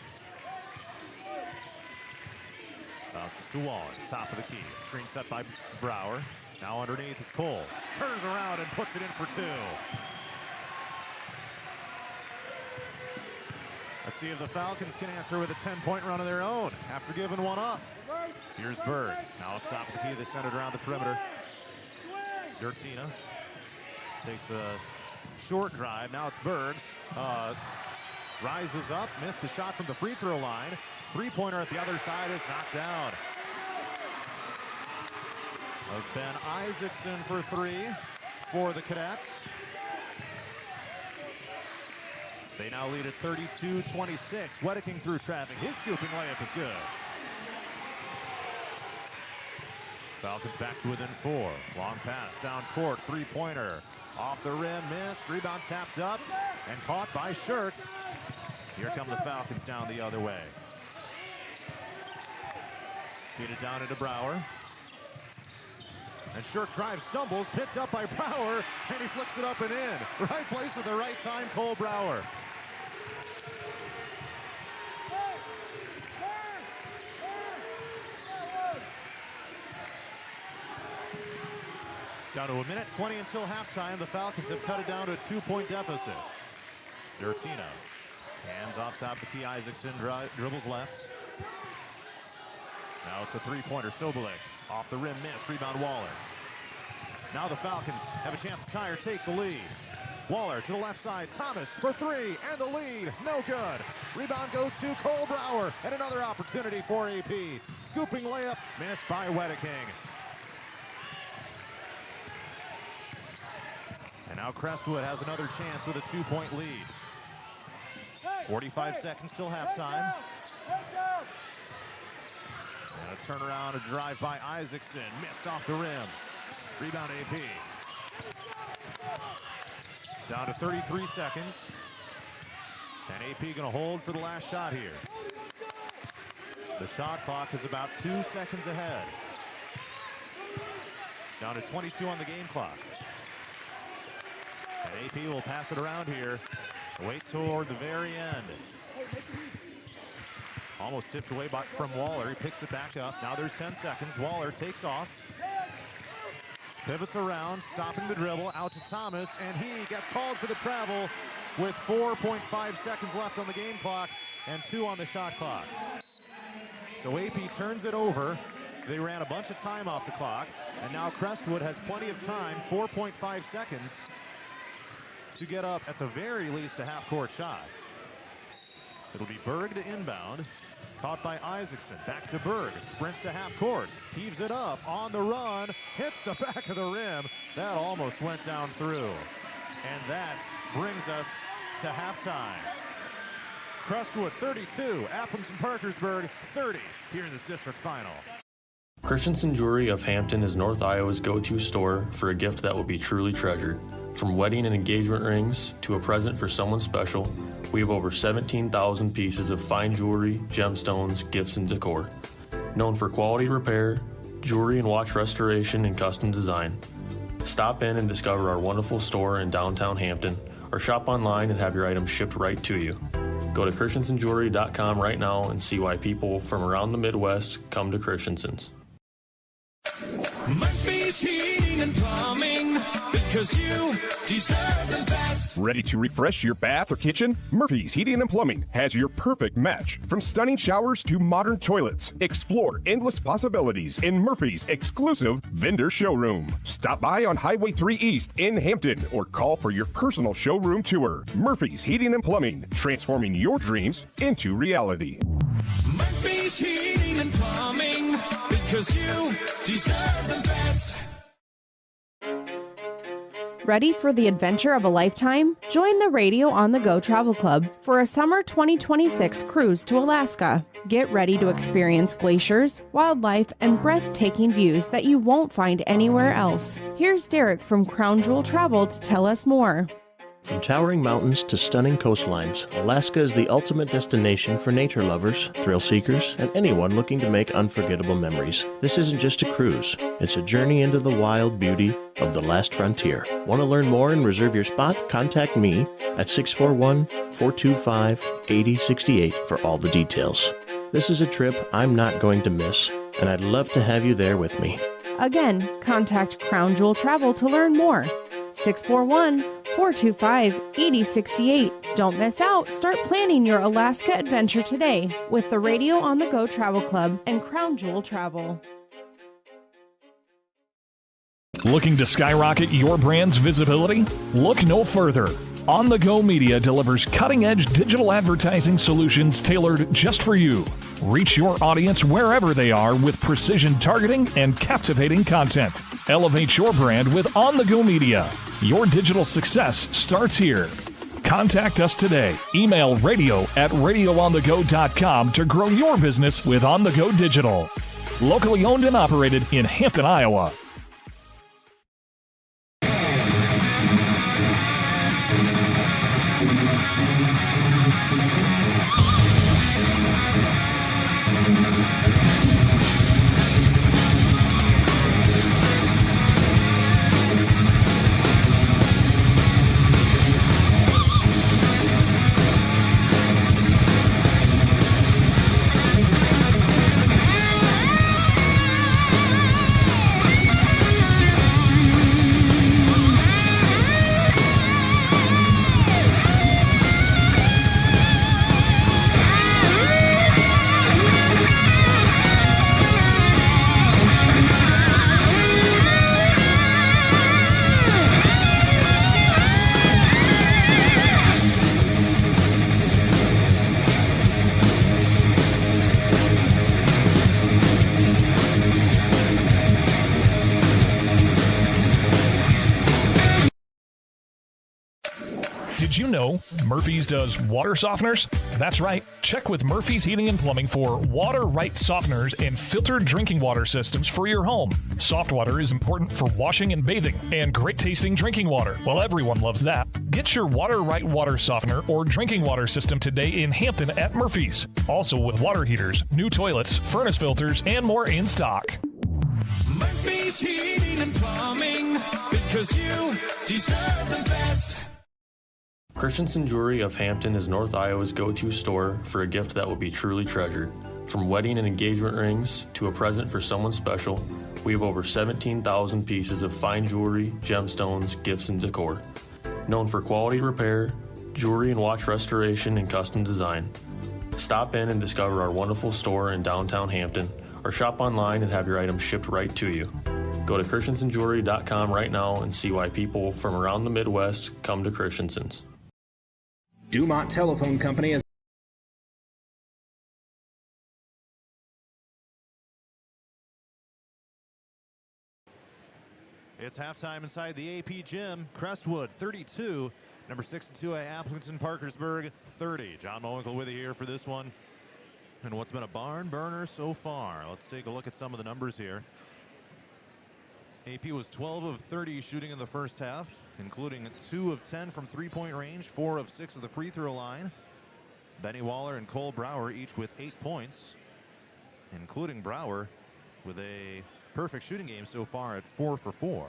Bounces to Waller, top of the key. Screen set by Brower. Now underneath, it's Cole. Turns around and puts it in for 2. Let's see if the Falcons can answer with a 10-point run of their own after giving one up. Here's Berg. Now up top of the key, they send it around the perimeter. Dertina takes a short drive. Now it's Bergs. Rises up, missed the shot from the free throw line. Three-pointer at the other side is knocked down. That was Ben Isaacson for 3 for the Cadets. They now lead at 32-26. Wedeking through traffic. His scooping layup is good. Falcons back to within 4. Long pass down court. Three-pointer. Off the rim. Missed. Rebound tapped up and caught by Shirk. Here come the Falcons down the other way. Feed it down into Brower. And Shirk drives, stumbles, picked up by Brower, and he flicks it up and in. Right place at the right time, Cole Brower. Down to 1:20 until halftime. The Falcons have cut it down to a 2-point deficit. Durtino hands off top to Key Isaacson, dribbles left. Now it's a three-pointer. Sobolik off the rim, missed. Rebound Waller. Now the Falcons have a chance to tie or take the lead. Waller to the left side. Thomas for three, and the lead. No good. Rebound goes to Cole Brower, and another opportunity for AP. Scooping layup, missed by Wedeking. And now Crestwood has another chance with a 2-point lead. 45 seconds till halftime. And a turnaround, a drive by Isaacson. Missed off the rim. Rebound AP. Down to 33 seconds. And AP going to hold for the last shot here. The shot clock is about 2 seconds ahead. Down to 22 on the game clock. And AP will pass it around here. Wait toward the very end. Almost tipped away from Waller. He picks it back up. Now there's 10 seconds. Waller takes off. Pivots around, stopping the dribble, out to Thomas, and he gets called for the travel with 4.5 seconds left on the game clock and 2 on the shot clock. So AP turns it over. They ran a bunch of time off the clock, and now Crestwood has plenty of time, 4.5 seconds, to get up at the very least a half-court shot. It'll be Berg to inbound. Caught by Isaacson. Back to Berg. Sprints to half court. Heaves it up on the run. Hits the back of the rim. That almost went down through. And that brings us to halftime. Crestwood 32, Aplington-Parkersburg 30 here in this district final. Christensen Jewelry of Hampton is North Iowa's go-to store for a gift that will be truly treasured. From wedding and engagement rings to a present for someone special, we have over 17,000 pieces of fine jewelry, gemstones, gifts, and decor. Known for quality repair, jewelry and watch restoration, and custom design. Stop in and discover our wonderful store in downtown Hampton, or shop online and have your items shipped right to you. Go to christensenjewelry.com right now and see why people from around the Midwest come to Christensen's. Murphy's Heating and Plumbing, because you deserve the best. Ready to refresh your bath or kitchen? Murphy's Heating and Plumbing has your perfect match. From stunning showers to modern toilets, explore endless possibilities in Murphy's exclusive vendor showroom. Stop by on Highway 3 East in Hampton or call for your personal showroom tour. Murphy's Heating and Plumbing, transforming your dreams into reality. Murphy's Heating and Plumbing, because you deserve the best. Ready for the adventure of a lifetime? Join the Radio on the Go Travel Club for a summer 2026 cruise to Alaska. Get ready to experience glaciers, wildlife, and breathtaking views that you won't find anywhere else. Here's Derek from Crown Jewel Travel to tell us more. From towering mountains to stunning coastlines, Alaska is the ultimate destination for nature lovers, thrill seekers, and anyone looking to make unforgettable memories. This isn't just a cruise, it's a journey into the wild beauty of the last frontier. Want to learn more and reserve your spot? Contact me at 641-425-8068 for all the details. This is a trip I'm not going to miss, and I'd love to have you there with me. Again, contact Crown Jewel Travel to learn more. 641-425-8068. Don't miss out. Start planning your Alaska adventure today with the Radio on the Go Travel Club and Crown Jewel Travel. Looking to skyrocket your brand's visibility? Look no further. On the Go Media delivers cutting-edge digital advertising solutions tailored just for you. Reach your audience wherever they are with precision targeting and captivating content. Elevate your brand with On the Go Media. Your digital success starts here. Contact us today. Email radio@radioonthego.com to grow your business with On The Go Digital. Locally owned and operated in Hampton, Iowa. Did you know Murphy's does water softeners? That's right. Check with Murphy's Heating and Plumbing for water right softeners and filtered drinking water systems for your home. Soft water is important for washing and bathing, and great tasting drinking water. Well, everyone loves that. Get your water right water softener or drinking water system today in Hampton at Murphy's. Also with water heaters, new toilets, furnace filters, and more in stock. Murphy's Heating and Plumbing, because you deserve the best. Christensen Jewelry of Hampton is North Iowa's go-to store for a gift that will be truly treasured. From wedding and engagement rings to a present for someone special, we have over 17,000 pieces of fine jewelry, gemstones, gifts, and decor. Known for quality repair, jewelry and watch restoration, and custom design. Stop in and discover our wonderful store in downtown Hampton, or shop online and have your items shipped right to you. Go to christensenjewelry.com right now and see why people from around the Midwest come to Christensen's. Dumont Telephone Company has It's halftime inside the AP gym. Crestwood 32, number 6 and 2A Aplington-Parkersburg 30. John Mowinkle with you here for this one. And what's been a barn burner so far. Let's take a look at some of the numbers here. AP was 12 of 30 shooting in the first half, including 2 of 10 from three-point range, 4 of 6 of the free throw line. Benny Waller and Cole Brower each with 8 points, including Brower with a perfect shooting game so far at 4 for 4.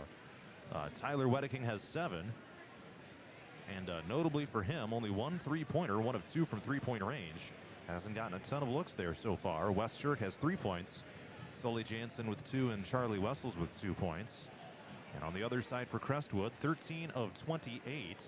Tyler Wedeking has 7. And notably for him, only 1 3-pointer, 1 of 2 from three-point range. Hasn't gotten a ton of looks there so far. Wes Shirk has 3 points. Sully Jansen with 2 and Charlie Wessels with 2 points. And on the other side for Crestwood, 13 of 28.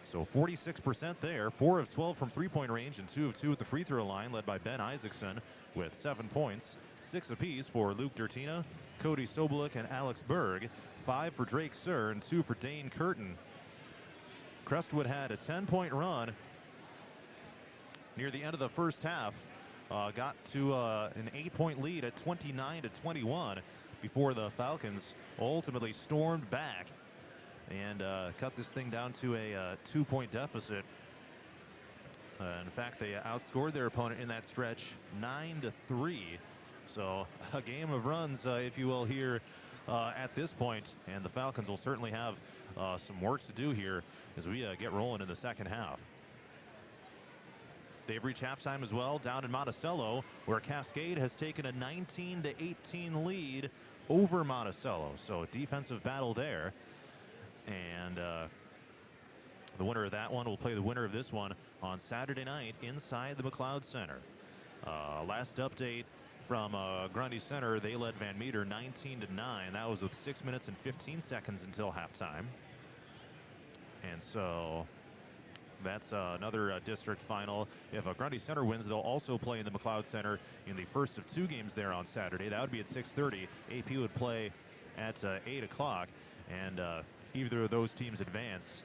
So 46% there. 4 of 12 from three-point range and 2 of 2 at the free throw line, led by Ben Isaacson with 7 points. 6 apiece for Luke Dertina, Cody Sobolik, and Alex Berg. 5 for Drake Sir and 2 for Dane Curtin. Crestwood had a 10-point run near the end of the first half. Got to an 8-point lead at 29-21 before the Falcons ultimately stormed back and cut this thing down to a 2-point deficit. In fact, they outscored their opponent in that stretch 9-3. So a game of runs, if you will, here at this point. And the Falcons will certainly have some work to do here as we get rolling in the second half. They've reached halftime as well down in Monticello, where Cascade has taken a 19-18 lead over Monticello. So a defensive battle there. And the winner of that one will play the winner of this one on Saturday night inside the McLeod Center. Last update from Grundy Center, they led Van Meter 19-9. That was with 6 minutes and 15 seconds until halftime. And so that's another district final. If Grundy Center wins, they'll also play in the McLeod Center in the first of 2 games there on Saturday. That would be at 6:30. AP would play at 8 o'clock. And either of those teams advance.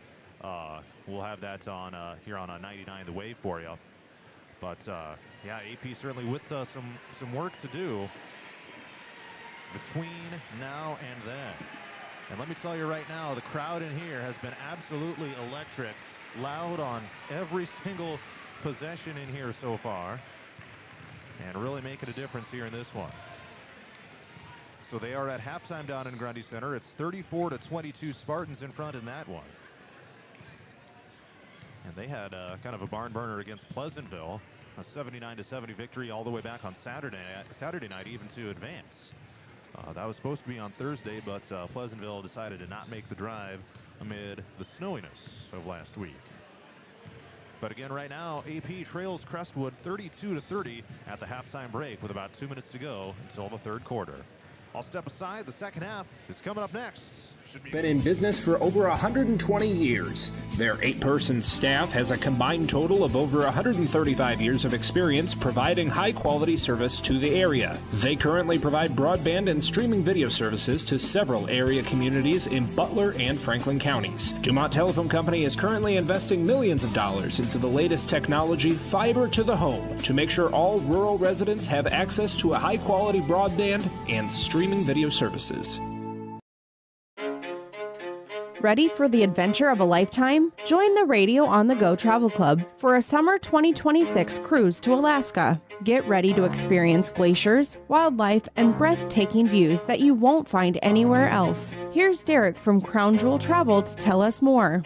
We'll have that on here on 99 The Wave for you. But yeah, AP certainly with some work to do between now and then. And let me tell you right now, the crowd in here has been absolutely electric loud on every single possession in here so far, and really making a difference here in this one. So they are at halftime down in Grundy Center. It's 34-22 Spartans in front in that one. And they had kind of a barn burner against Pleasantville, a 79-70 victory all the way back on Saturday night, even to advance. That was supposed to be on Thursday, but Pleasantville decided to not make the drive amid the snowiness of last week. But again, right now, AP trails Crestwood 32-30 at the halftime break with about 2 minutes to go until the third quarter. I'll step aside. The second half is coming up next. Been in business for over 120 years. Their 8-person staff has a combined total of over 135 years of experience providing high-quality service to the area. They currently provide broadband and streaming video services to several area communities in Butler and Franklin counties. Dumont Telephone Company is currently investing millions of dollars into the latest technology, fiber to the home, to make sure all rural residents have access to a high-quality broadband and streaming video services. Ready for the adventure of a lifetime? Join the Radio on the Go Travel Club for a summer 2026 cruise to Alaska. Get ready to experience glaciers, wildlife, and breathtaking views that you won't find anywhere else. Here's Derek from Crown Jewel Travel to tell us more.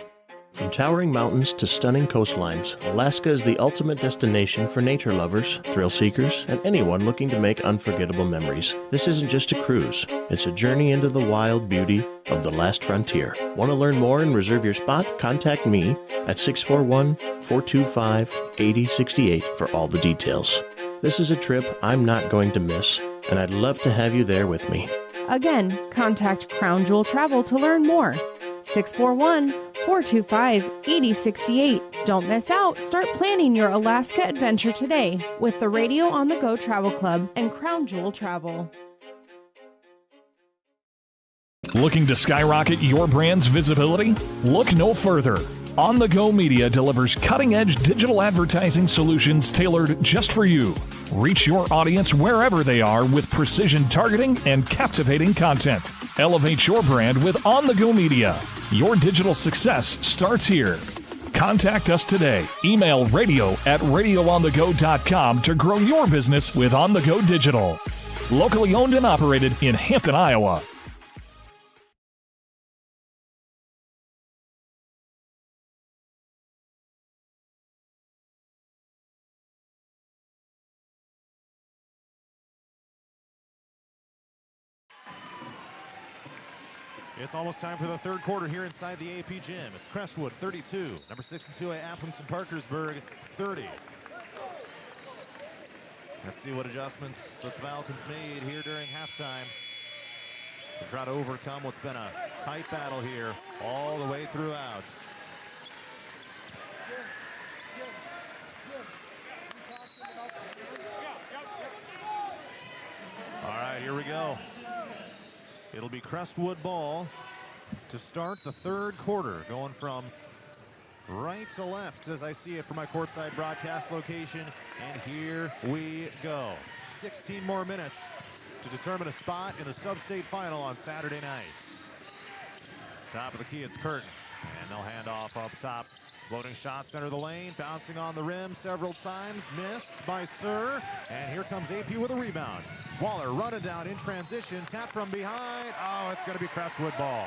From towering mountains to stunning coastlines, Alaska is the ultimate destination for nature lovers, thrill seekers, and anyone looking to make unforgettable memories. This isn't just a cruise, it's a journey into the wild beauty of the last frontier. Want to learn more and reserve your spot? Contact me at 641-425-8068 for all the details. This is a trip I'm not going to miss, and I'd love to have you there with me. Again, contact Crown Jewel Travel to learn more. 641-425-8068. Don't miss out. Start planning your Alaska adventure today with the Radio on the Go Travel Club and Crown Jewel Travel. Looking to skyrocket your brand's visibility? Look no further. On the Go Media delivers cutting-edge digital advertising solutions tailored just for you. Reach your audience wherever they are with precision targeting and captivating content. Elevate your brand with On the Go Media. Your digital success starts here. Contact us today. Email radio@radioonthego.com to grow your business with On the Go Digital. Locally owned and operated in Hampton, Iowa. It's almost time for the third quarter here inside the AP gym. It's Crestwood 32, number 6 and 2A Aplington-Parkersburg 30. Let's see what adjustments the Falcons made here during halftime to try to overcome what's been a tight battle here all the way throughout. All right, here we go. It'll be Crestwood ball to start the third quarter, going from right to left as I see it from my courtside broadcast location. And here we go. 16 more minutes to determine a spot in the sub-state final on Saturday night. Top of the key, it's Curtin. And they'll hand off up top. Floating shot, center of the lane, bouncing on the rim several times, missed by Sir. And here comes AP with a rebound. Waller running down in transition, tap from behind. Oh, it's going to be Crestwood ball.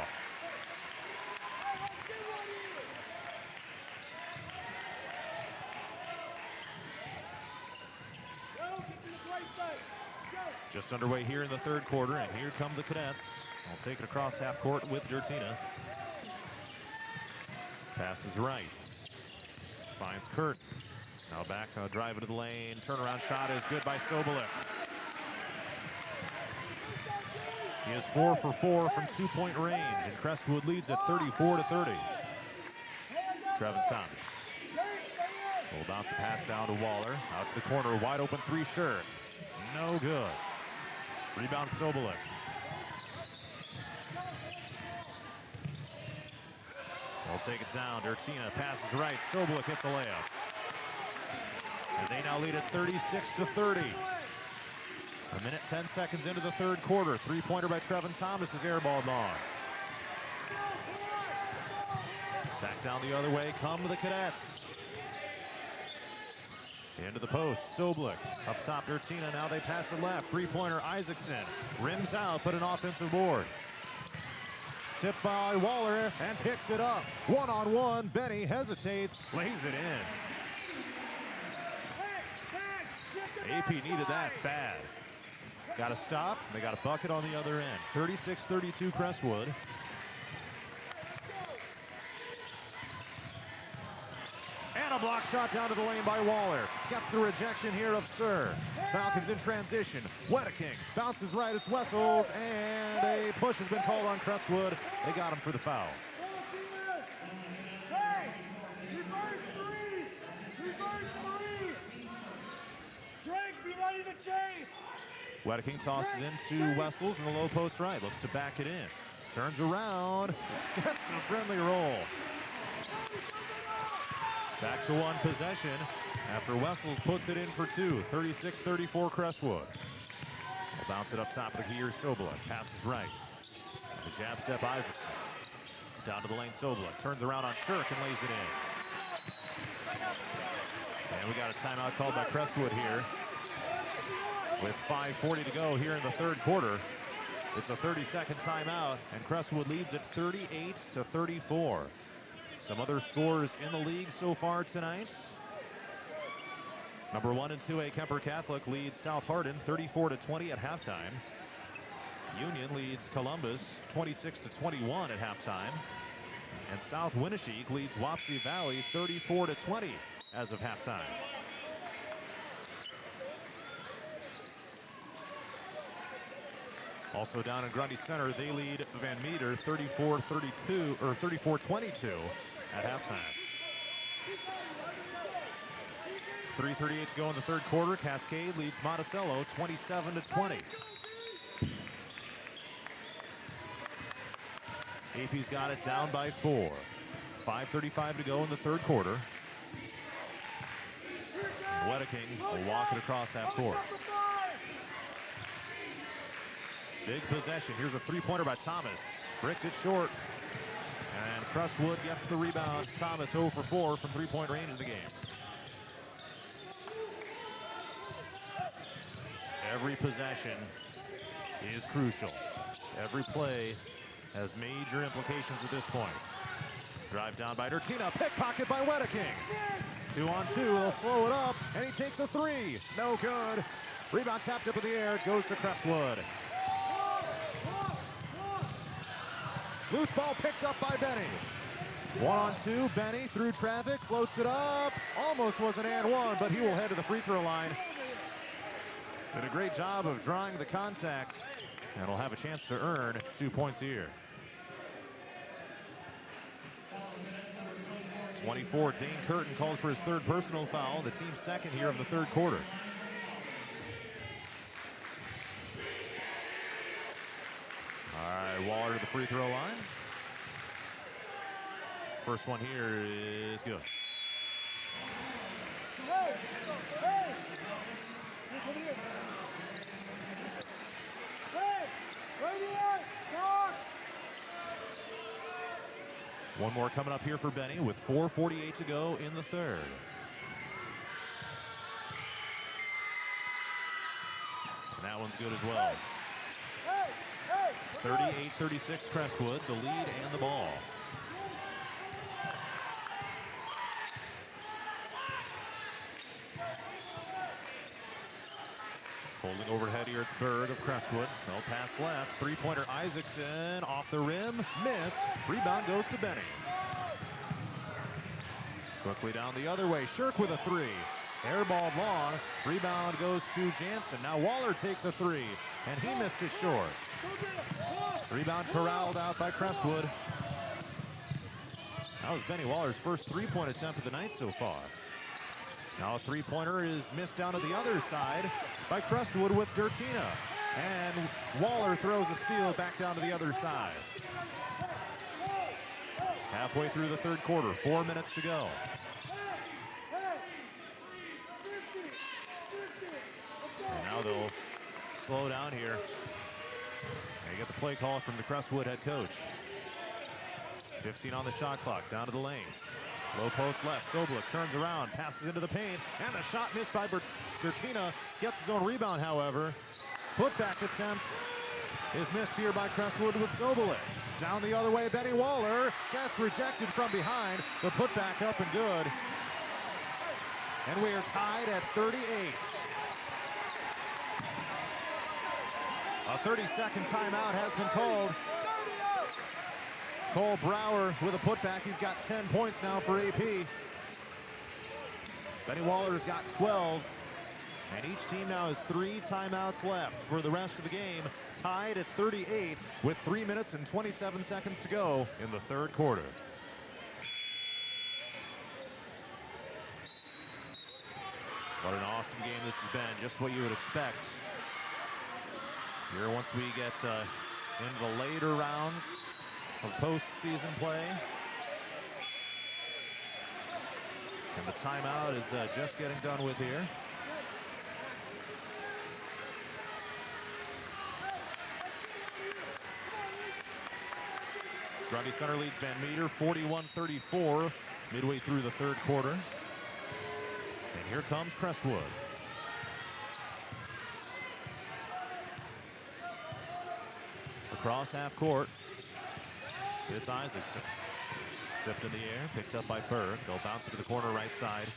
Just underway here in the third quarter, and here come the Cadets. I'll take it across half court with Dertina. Passes right. Finds Kurt. Now back, drive into the lane. Turnaround shot is good by Sobolik. He is 4 for 4 from two-point range, and Crestwood leads at 34-30. Trevin Thomas. Will bounce the pass down to Waller. Out to the corner, wide open three, sure. No good. Rebound Sobolik. They'll take it down. Dertina passes right. Sobolik hits a layup. And they now lead at 36-30. A minute, 10 seconds into the third quarter. Three-pointer by Trevin Thomas is airballed long. Back down the other way come the Cadets. Into the post, Soblik. Up top, Dertina. Now they pass it left. Three-pointer, Isaacson. Rims out, but an offensive board. Tipped by Waller and picks it up. One-on-one, Benny hesitates, lays it in. AP needed that bad. Got a stop. They got a bucket on the other end. 36-32 Crestwood. And a block shot down to the lane by Waller. Gets the rejection here of Sir. Falcons in transition. Wedeking bounces right. It's Wessels. And a push has been called on Crestwood. They got him for the foul. Hey, reverse three. Reverse three. Drake, be ready to chase. Wedeking tosses into Wessels in the low post right. Looks to back it in. Turns around. Gets the friendly roll. Back to one possession after Wessels puts it in for two. 36-34 Crestwood. Will bounce it up top of the key here. Soblik passes right. The jab step Isaacson. Down to the lane Soblik. Turns around on Shirk and lays it in. And we got a timeout called by Crestwood here. With 5:40 to go here in the third quarter. It's a 30-second timeout, and Crestwood leads at 38-34. Some other scores in the league so far tonight. Number 1 and 2A Kemper Catholic leads South Hardin 34-20 at halftime. Union leads Columbus 26-21 at halftime. And South Winneshiek leads Wapsie Valley 34-20 as of halftime. Also down in Grundy Center, they lead Van Meter 34-32 or 34-22 at halftime. 3:38 to go in the third quarter. Cascade leads Monticello 27-20. AP's got it down by 4. 5:35 to go in the third quarter. Wedeking will walk it across half court. Big possession. Here's a three-pointer by Thomas. Bricked it short. And Crestwood gets the rebound. Thomas 0 for 4 from three-point range in the game. Every possession is crucial. Every play has major implications at this point. Drive down by Dertina. Pickpocket by Wedeking. 2-on-2. They'll slow it up. And he takes a three. No good. Rebound tapped up in the air. It goes to Crestwood. Loose ball picked up by Benny. 1-on-2, Benny through traffic, floats it up. Almost was an and one, but he will head to the free throw line. Did a great job of drawing the contact, and will have a chance to earn 2 points here. 24, Dane Curtin called for his third personal foul, the team's second here of the third quarter. All right, Waller to the free throw line. First one here is good. Hey, hey. Come here. Hey, right here. Talk. One more coming up here for Benny with 4:48 to go in the third. And that one's good as well. 38-36 Crestwood, the lead and the ball. Holding overhead here, it's Berg of Crestwood. No pass left. Three-pointer Isaacson off the rim. Missed. Rebound goes to Benny. Quickly down the other way. Shirk with a three. Airballed long. Rebound goes to Jansen. Now Waller takes a three, and he missed it short. Rebound corralled out by Crestwood. That was Benny Waller's first three-point attempt of the night so far. Now a three-pointer is missed down to the other side by Crestwood with Dertina. And Waller throws a steal back down to the other side. Halfway through the third quarter, 4 minutes to go. And now they'll slow down here. They get the play call from the Crestwood head coach. 15 on the shot clock, down to the lane. Low post left, Soblik turns around, passes into the paint, and the shot missed by Dertina. Gets his own rebound, however. Putback attempt is missed here by Crestwood with Soblik. Down the other way, Benny Waller gets rejected from behind. The putback up and good. And we are tied at 38. A 30-second timeout has been called. Cole Brower with a putback. He's got 10 points now for AP. Benny Waller's got 12. And each team now has 3 timeouts left for the rest of the game. Tied at 38 with 3 minutes and 27 seconds to go in the third quarter. What an awesome game this has been. Just what you would expect. Here once we get in the later rounds of postseason play. And the timeout is just getting done with here. Grundy Center leads Van Meter 41-34 midway through the third quarter. And here comes Crestwood. Across half court. It's Isaacson. Tipped in the air, picked up by Berg. They'll bounce it to the corner right side,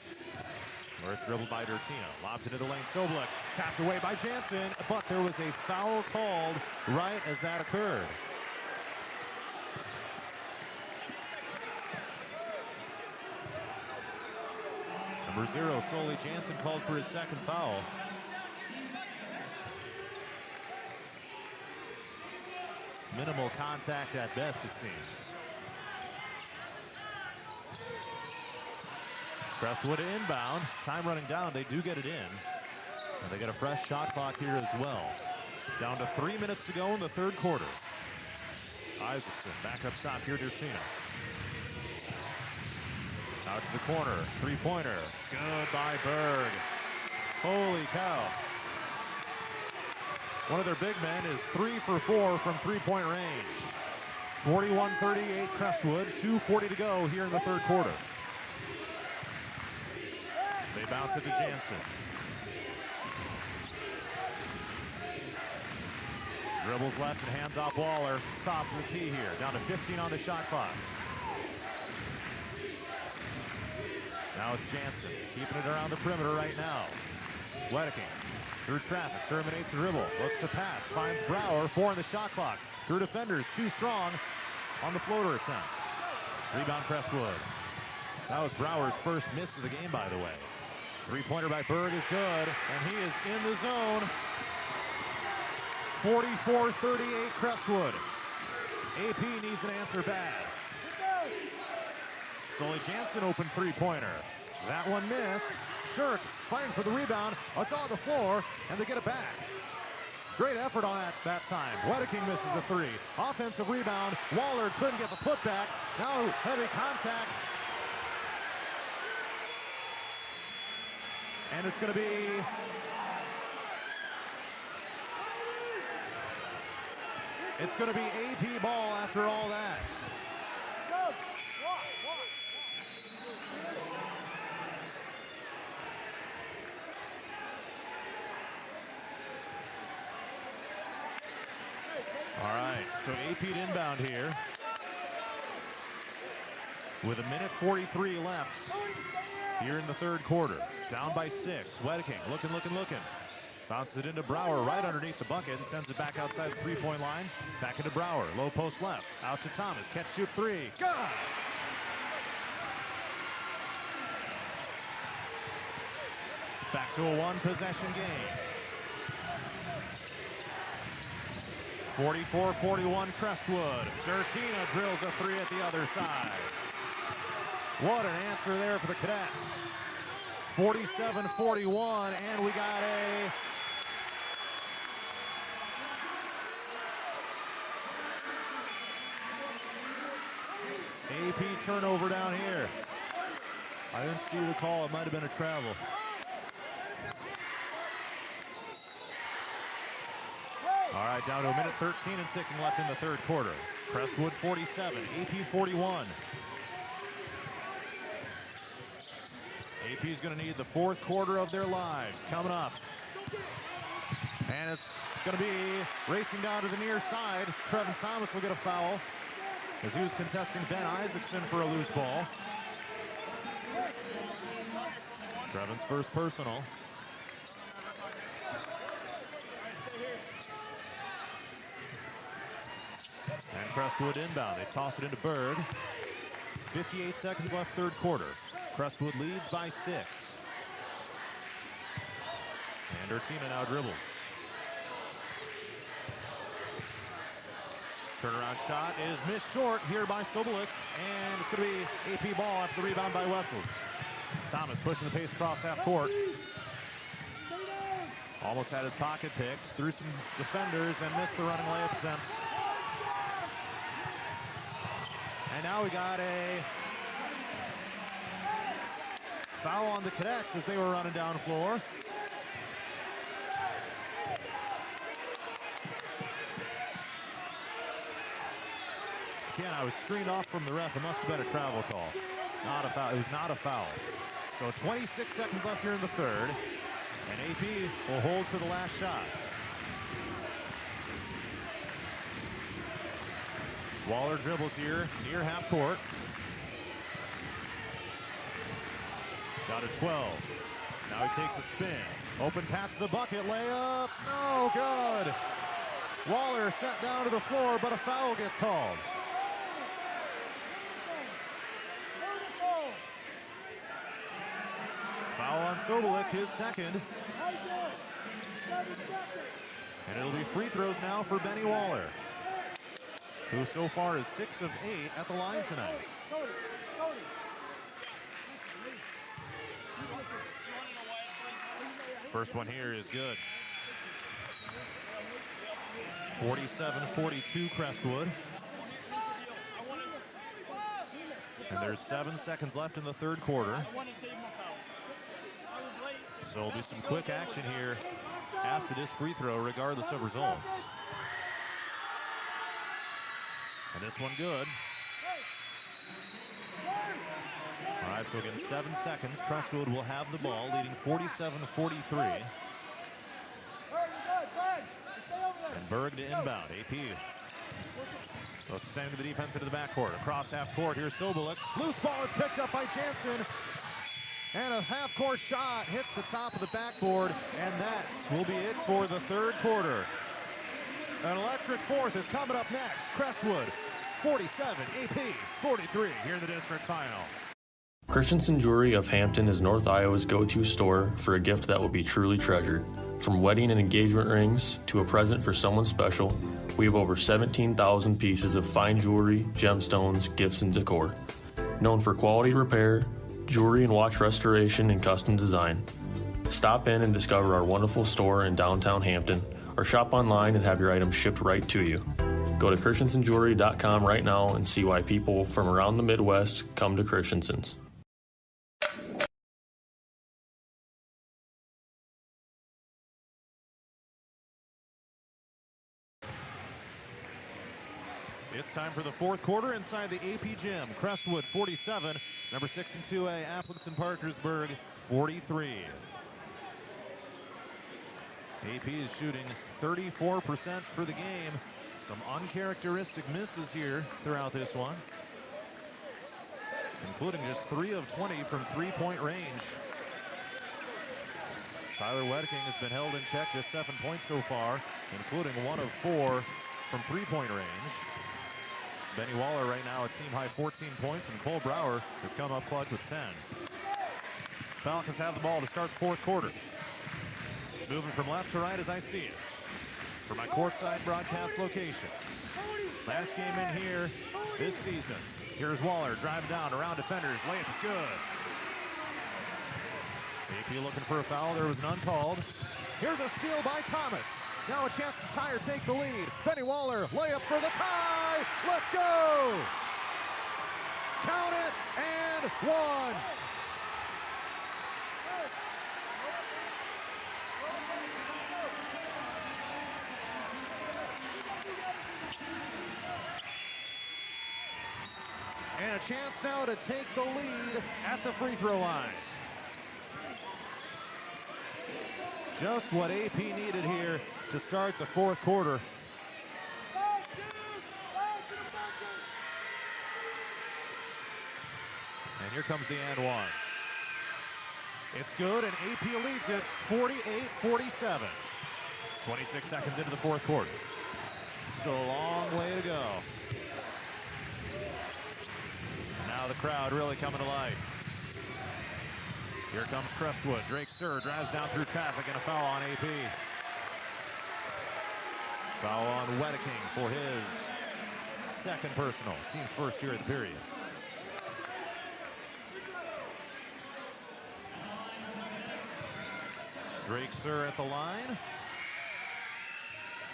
where it's dribbled by Dertina. Lobs into the lane. Soblik tapped away by Jansen, but there was a foul called right as that occurred. Number 0, Solly Jansen, called for his second foul. Minimal contact at best, it seems. Crestwood inbound. Time running down. They do get it in. And they get a fresh shot clock here as well. Down to 3 minutes to go in the third quarter. Isaacson back up top here, Dertina. Out to the corner. Three-pointer. Good by Berg. Holy cow. One of their big men is 3 for 4 from three-point range. 41-38 Crestwood. 2:40 to go here in the third quarter. They bounce it to Jansen. Dribbles left and hands off Waller. Top of the key here. Down to 15 on the shot clock. Now it's Jansen, keeping it around the perimeter right now. Wedeking through traffic, terminates the dribble, looks to pass, finds Brower, 4 on the shot clock. Through defenders, too strong on the floater attempt. Rebound Crestwood. That was Brower's first miss of the game, by the way. Three-pointer by Berg is good, and he is in the zone. 44-38 Crestwood. AP needs an answer bad. Solly Jansen open three-pointer. That one missed. Shirk fighting for the rebound. It's on the floor, and they get it back. Great effort on that time. Wedeking misses a 3. Offensive rebound. Waller couldn't get the putback. Now heavy contact. And it's going to be AP ball after all that. All right, so AP'd inbound here with 1:43 left here in the third quarter. Down by 6. Wedeking looking. Bounces it into Brower right underneath the bucket and sends it back outside the three-point line. Back into Brower. Low post left. Out to Thomas. Catch, shoot, 3. Good! Back to a one-possession game. 44-41 Crestwood. Dertina drills a 3 at the other side. What an answer there for the Cadets. 47-41, and we got a AP turnover down here. I didn't see the call. It might have been a travel. All right, down to 1:13 and ticking left in the third quarter. Crestwood 47, AP 41. AP's going to need the fourth quarter of their lives coming up. And it's going to be racing down to the near side. Trevin Thomas will get a foul as he was contesting Ben Isaacson for a loose ball. Trevin's first personal. And Crestwood inbound. They toss it into Berg. 58 seconds left, third quarter. Crestwood leads by 6. And Urtina now dribbles. Turnaround shot is missed short here by Sobolik. And it's going to be AP ball after the rebound by Wessels. Thomas pushing the pace across half court. Almost had his pocket picked. Through some defenders and missed the running layup attempts. And now we got a foul on the Cadets as they were running down floor. Again, I was screened off from the ref. It must have been a travel call. Not a foul. It was not a foul. So 26 seconds left here in the third. And AP will hold for the last shot. Waller dribbles here near half court. Down to 12. Now he takes a spin. Open pass to the bucket. Layup. No good. Waller sent down to the floor, but a foul gets called. Foul on Sobolik, his second. And it'll be free throws now for Benny Waller, who so far is 6 of 8 at the line tonight. First one here is good. 47-42 Crestwood. And there's 7 seconds left in the third quarter. So there'll be some quick action here after this free throw, regardless of results. And this one good. All right, so again, 7 seconds. Crestwood will have the ball, leading 47-43. And Berg to inbound. AP. Let's extend to the defense into the backcourt. Across half court, here's Sobolik. Loose ball is picked up by Jansen. And a half-court shot hits the top of the backboard, and that will be it for the third quarter. An electric fourth is coming up next. Crestwood 47, AP 43 here in the district final. Christensen Jewelry of Hampton is North Iowa's go-to store for a gift that will be truly treasured. From wedding and engagement rings to a present for someone special, we have over 17,000 pieces of fine jewelry, gemstones, gifts, and decor. Known for quality repair, jewelry and watch restoration, and custom design. Stop in and discover our wonderful store in downtown Hampton, or shop online and have your items shipped right to you. Go to christensenjewelry.com right now and see why people from around the Midwest come to Christensen's. It's time for the fourth quarter inside the AP gym. Crestwood 47, number 6 and 2A, Aplington-Parkersburg 43. AP is shooting 34% for the game. Some uncharacteristic misses here throughout this one, including just 3 of 20 from three-point range. Tyler Wedking has been held in check, just 7 points so far, including 1 of 4 from three-point range. Benny Waller right now a team-high 14 points, and Cole Brower has come up clutch with 10. Falcons have the ball to start the fourth quarter. Moving from left to right as I see it. For my courtside broadcast location. Last game in here this season. Here's Waller driving down around defenders. Layup is good. AP looking for a foul. There was an uncalled. Here's a steal by Thomas. Now a chance to tie or take the lead. Benny Waller, layup for the tie. Let's go. Count it and 1. And a chance now to take the lead at the free throw line. Just what AP needed here to start the fourth quarter. And here comes the and one. It's good, and AP leads it 48-47. 26 seconds into the fourth quarter. Still a long way to go. Now the crowd really coming to life. Here comes Crestwood. Drake Sir drives down through traffic, and a foul on AP. Foul on Wedeking for his second personal. Team's first here of the period. Drake Sir at the line.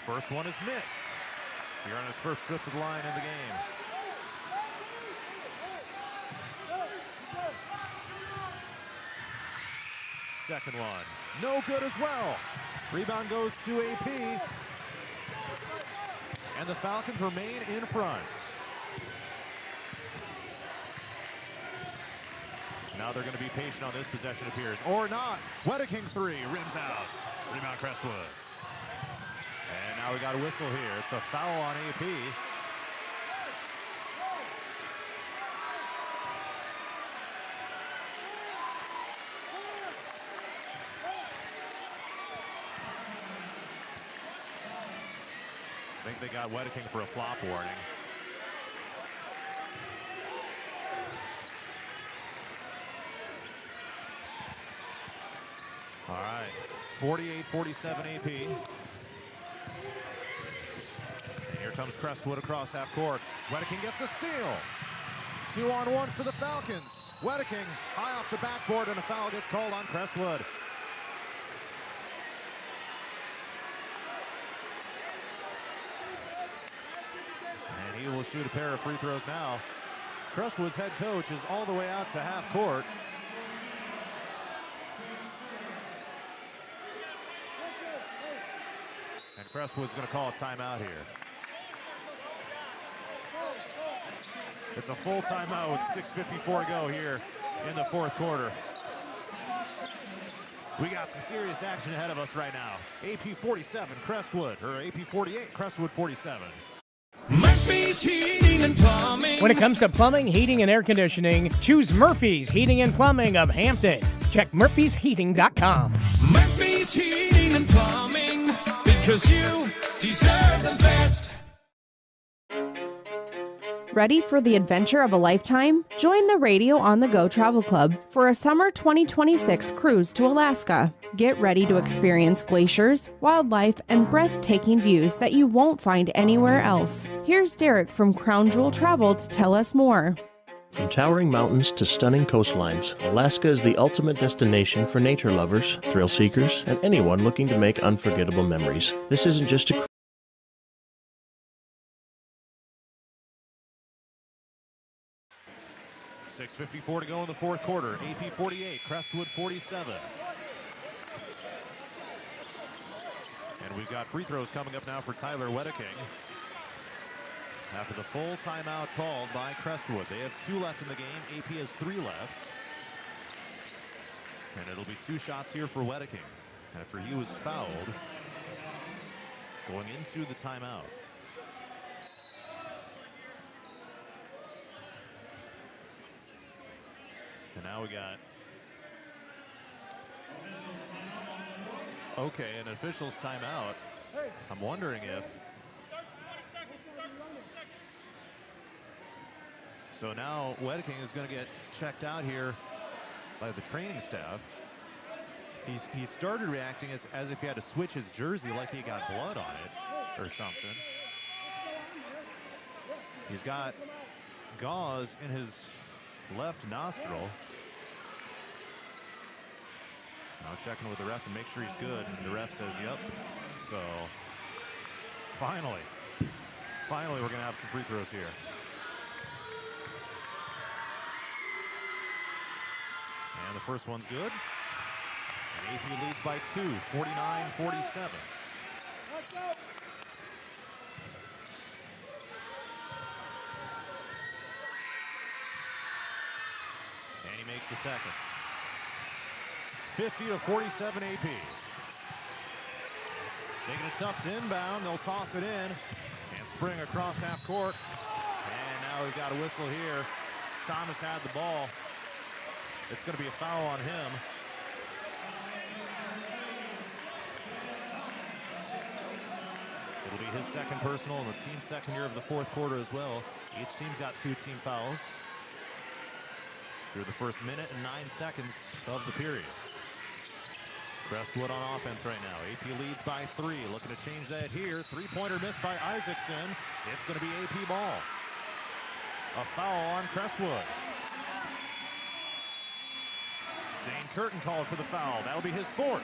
First one is missed. Here on his first trip to the line in the game. Second one, no good as well. Rebound goes to AP. And the Falcons remain in front. Now they're going to be patient on this possession, appears. Or not. Wedeking three, rims out. Rebound Crestwood. And now we got a whistle here. It's a foul on AP. I think they got Wedeking for a flop warning. All right, 48-47 AP. And here comes Crestwood across half court. Wedeking gets a steal. 2-on-1 for the Falcons. Wedeking high off the backboard, and a foul gets called on Crestwood. And he will shoot a pair of free throws now. Crestwood's head coach is all the way out to half court. And Crestwood's going to call a timeout here. It's a full timeout with 6:54 to go here in the fourth quarter. We got some serious action ahead of us right now. AP 47, Crestwood, or AP 48, Crestwood 47. Murphy's Heating and Plumbing. When it comes to plumbing, heating, and air conditioning, choose Murphy's Heating and Plumbing of Hampton. Check murphysheating.com. Murphy's Heating and Plumbing, because you deserve the best. Ready for the adventure of a lifetime? Join the Radio on the Go Travel Club for a summer 2026 cruise to Alaska. Get ready to experience glaciers, wildlife, and breathtaking views that you won't find anywhere else. Here's Derek from Crown Jewel Travel to tell us more. From towering mountains to stunning coastlines, Alaska is the ultimate destination for nature lovers, thrill seekers, and anyone looking to make unforgettable memories. This isn't just a 6:54 to go in the fourth quarter. AP 48, Crestwood 47. And we've got free throws coming up now for Tyler Wedeking. After the full timeout called by Crestwood. They have 2 left in the game. AP has 3 left. And it'll be 2 shots here for Wedeking after he was fouled going into the timeout. And now we got, okay, an official's timeout. I'm wondering if, so now Wedeking is going to get checked out here by the training staff. He started reacting as if he had to switch his jersey, like he got blood on it or something. He's got gauze in his left nostril. Now checking with the ref and make sure he's good. And the ref says, yep. So finally we're going to have some free throws here. And the first one's good. And AP leads by 2, 49-47. he makes the second. 50-47 AP. Making it tough to inbound. They'll toss it in and spring across half court. And now we've got a whistle here. Thomas had the ball. It's going to be a foul on him. It'll be his second personal and the team's second year of the fourth quarter as well. Each team's got 2 team fouls through the first minute and 9 seconds of the period. Crestwood on offense right now. AP leads by 3. Looking to change that here. Three-pointer missed by Isaacson. It's going to be AP ball. A foul on Crestwood. Dane Curtin called for the foul. That'll be his 4th.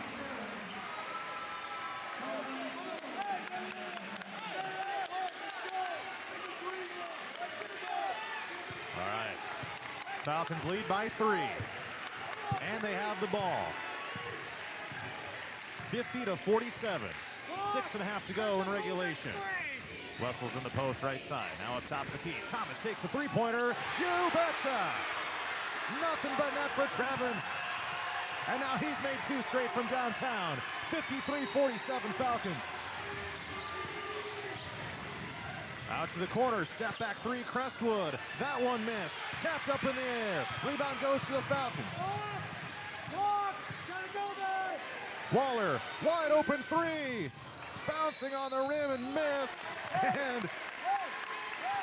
All right. Falcons lead by 3. And they have the ball. 50-47. 6.5 to go in regulation. Russell's in the post right side. Now up top of the key. Thomas takes a three-pointer. You betcha! Nothing but net for Trevin. And now he's made 2 straight from downtown. 53-47 Falcons. Out to the corner. Step back 3, Crestwood. That one missed. Tapped up in the air. Rebound goes to the Falcons. Waller, wide open 3. Bouncing on the rim and missed. And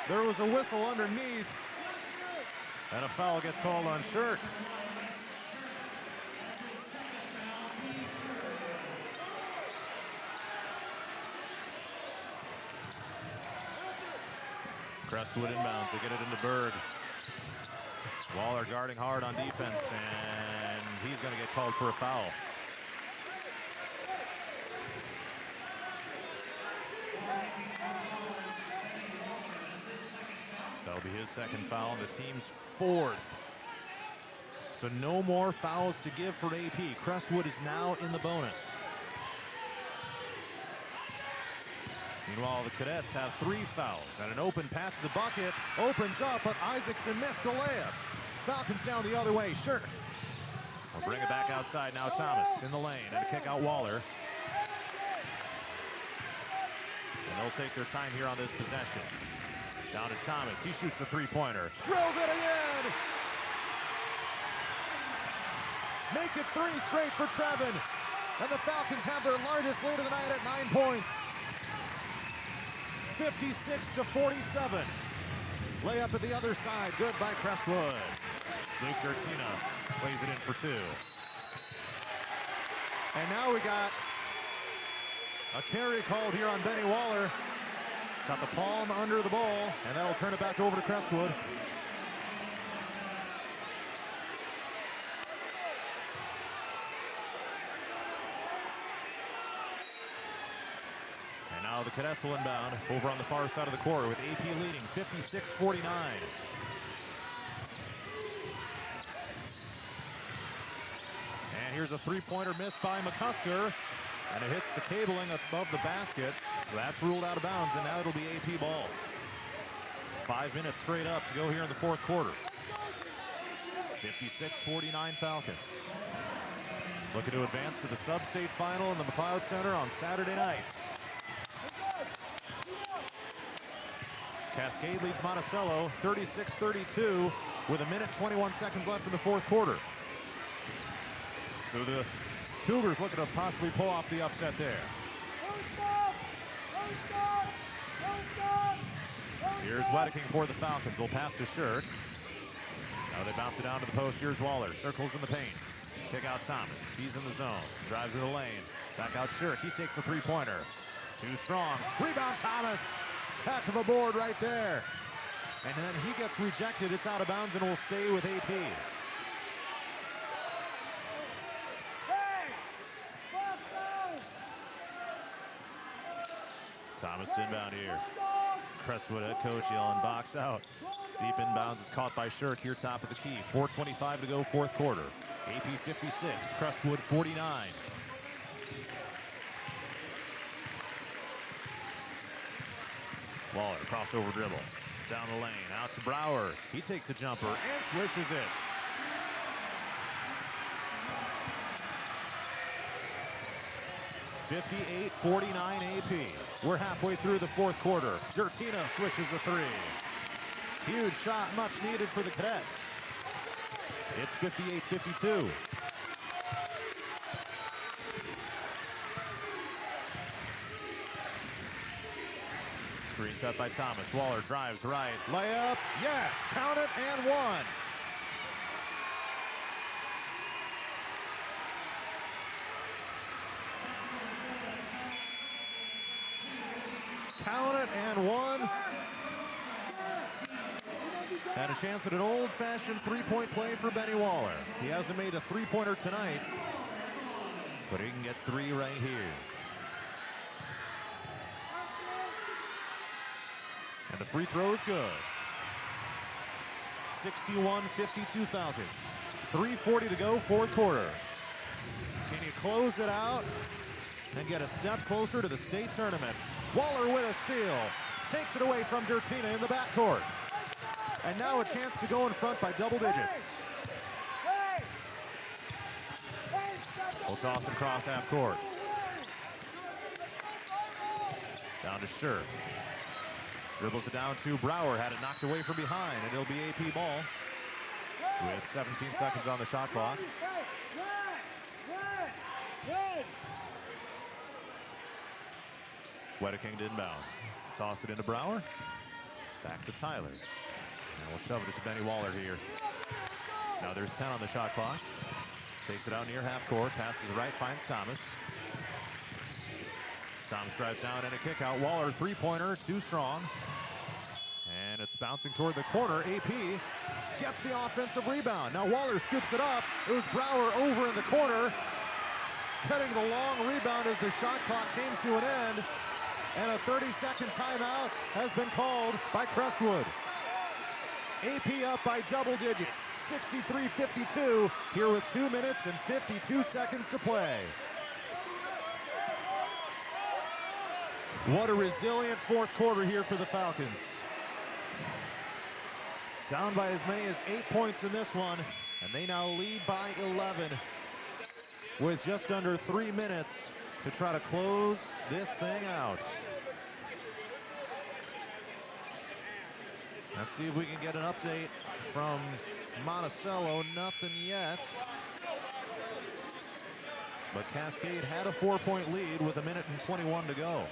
there was a whistle underneath. And a foul gets called on Shirk. Crestwood inbounds. They get it into Berg. Waller guarding hard on defense, and he's going to get called for a foul. That'll be his second foul, and the team's 4th. So no more fouls to give for AP. Crestwood is now in the bonus. Meanwhile, the Cadets have 3 fouls, and an open pass to the bucket opens up, but Isaacson missed the layup. Falcons down the other way. Shirk will bring it back outside now. Thomas in the lane and a kick out Waller. And they'll take their time here on this possession. Down to Thomas. He shoots a three-pointer. Drills it again. Make it 3 straight for Trevin. And the Falcons have their largest lead of the night at 9 points. 56-47. Layup at the other side. Good by Crestwood. Luke Gertina plays it in for 2. And now we got a carry called here on Benny Waller. Got the palm under the ball, and that'll turn it back over to Crestwood. And now the Cadets will inbound over on the far side of the court with AP leading 56-49. And here's a three-pointer missed by McCusker, and it hits the cabling above the basket, so that's ruled out of bounds, and now it'll be AP ball. 5 minutes straight up to go here in the fourth quarter. 56-49 Falcons. Looking to advance to the sub-state final in the McLeod Center on Saturday nights. Cascade leads Monticello 36-32 with 1:21 left in the fourth quarter. So the Cougars looking to possibly pull off the upset there. Here's Wedeking for the Falcons. They'll pass to Shirk. Now they bounce it down to the post. Here's Waller. Circles in the paint. Kick out Thomas. He's in the zone. Drives in the lane. Back out Shirk. He takes a three-pointer. Too strong. Rebound Thomas. Heck of a board right there. And then he gets rejected. It's out of bounds and will stay with AP. Thomas to inbound here. Crestwood head coach yelling box out. Deep inbounds is caught by Shirk here top of the key. 4:25 to go fourth quarter. AP 56, Crestwood 49. Waller, crossover dribble. Down the lane, out to Brower. He takes a jumper and swishes it. 58-49 AP. We're halfway through the fourth quarter. Dertina swishes a three. Huge shot, much needed for the Cadets. It's 58-52. Screen set by Thomas. Waller drives right. Layup. Yes. Count it and one. Count it and one. Had a chance at an old-fashioned three-point play for Benny Waller. He hasn't made a three-pointer tonight, but he can get three right here. And the free throw is good. 61-52 Falcons. 3:40 to go, fourth quarter. Can you close it out and get a step closer to the state tournament? Waller with a steal. Takes it away from Dertina in the backcourt. And now a chance to go in front by double digits. We'll toss it across half court. Down to Shirk. Dribbles it down to Brower. Had it knocked away from behind, and it'll be AP ball with 17 seconds on the shot clock. Wedeking inbound. Toss it into Brower. Back to Tyler. And we'll shove it to Benny Waller here. Now there's 10 on the shot clock. Takes it out near half court. Passes right, finds Thomas. Thomas drives down and a kick out. Waller three-pointer, too strong. And it's bouncing toward the corner. AP gets the offensive rebound. Now Waller scoops it up. It was Brower over in the corner. Cutting the long rebound as the shot clock came to an end. And a 30-second timeout has been called by Crestwood. AP up by double digits, 63-52, here with 2 minutes and 52 seconds to play. What a resilient fourth quarter here for the Falcons. Down by as many as 8 points in this one, and they now lead by 11 with just under 3 minutes to try to close this thing out. Let's see if we can get an update from Monticello. Nothing yet. But Cascade had a 4-point lead with 1 minute and 21 to go.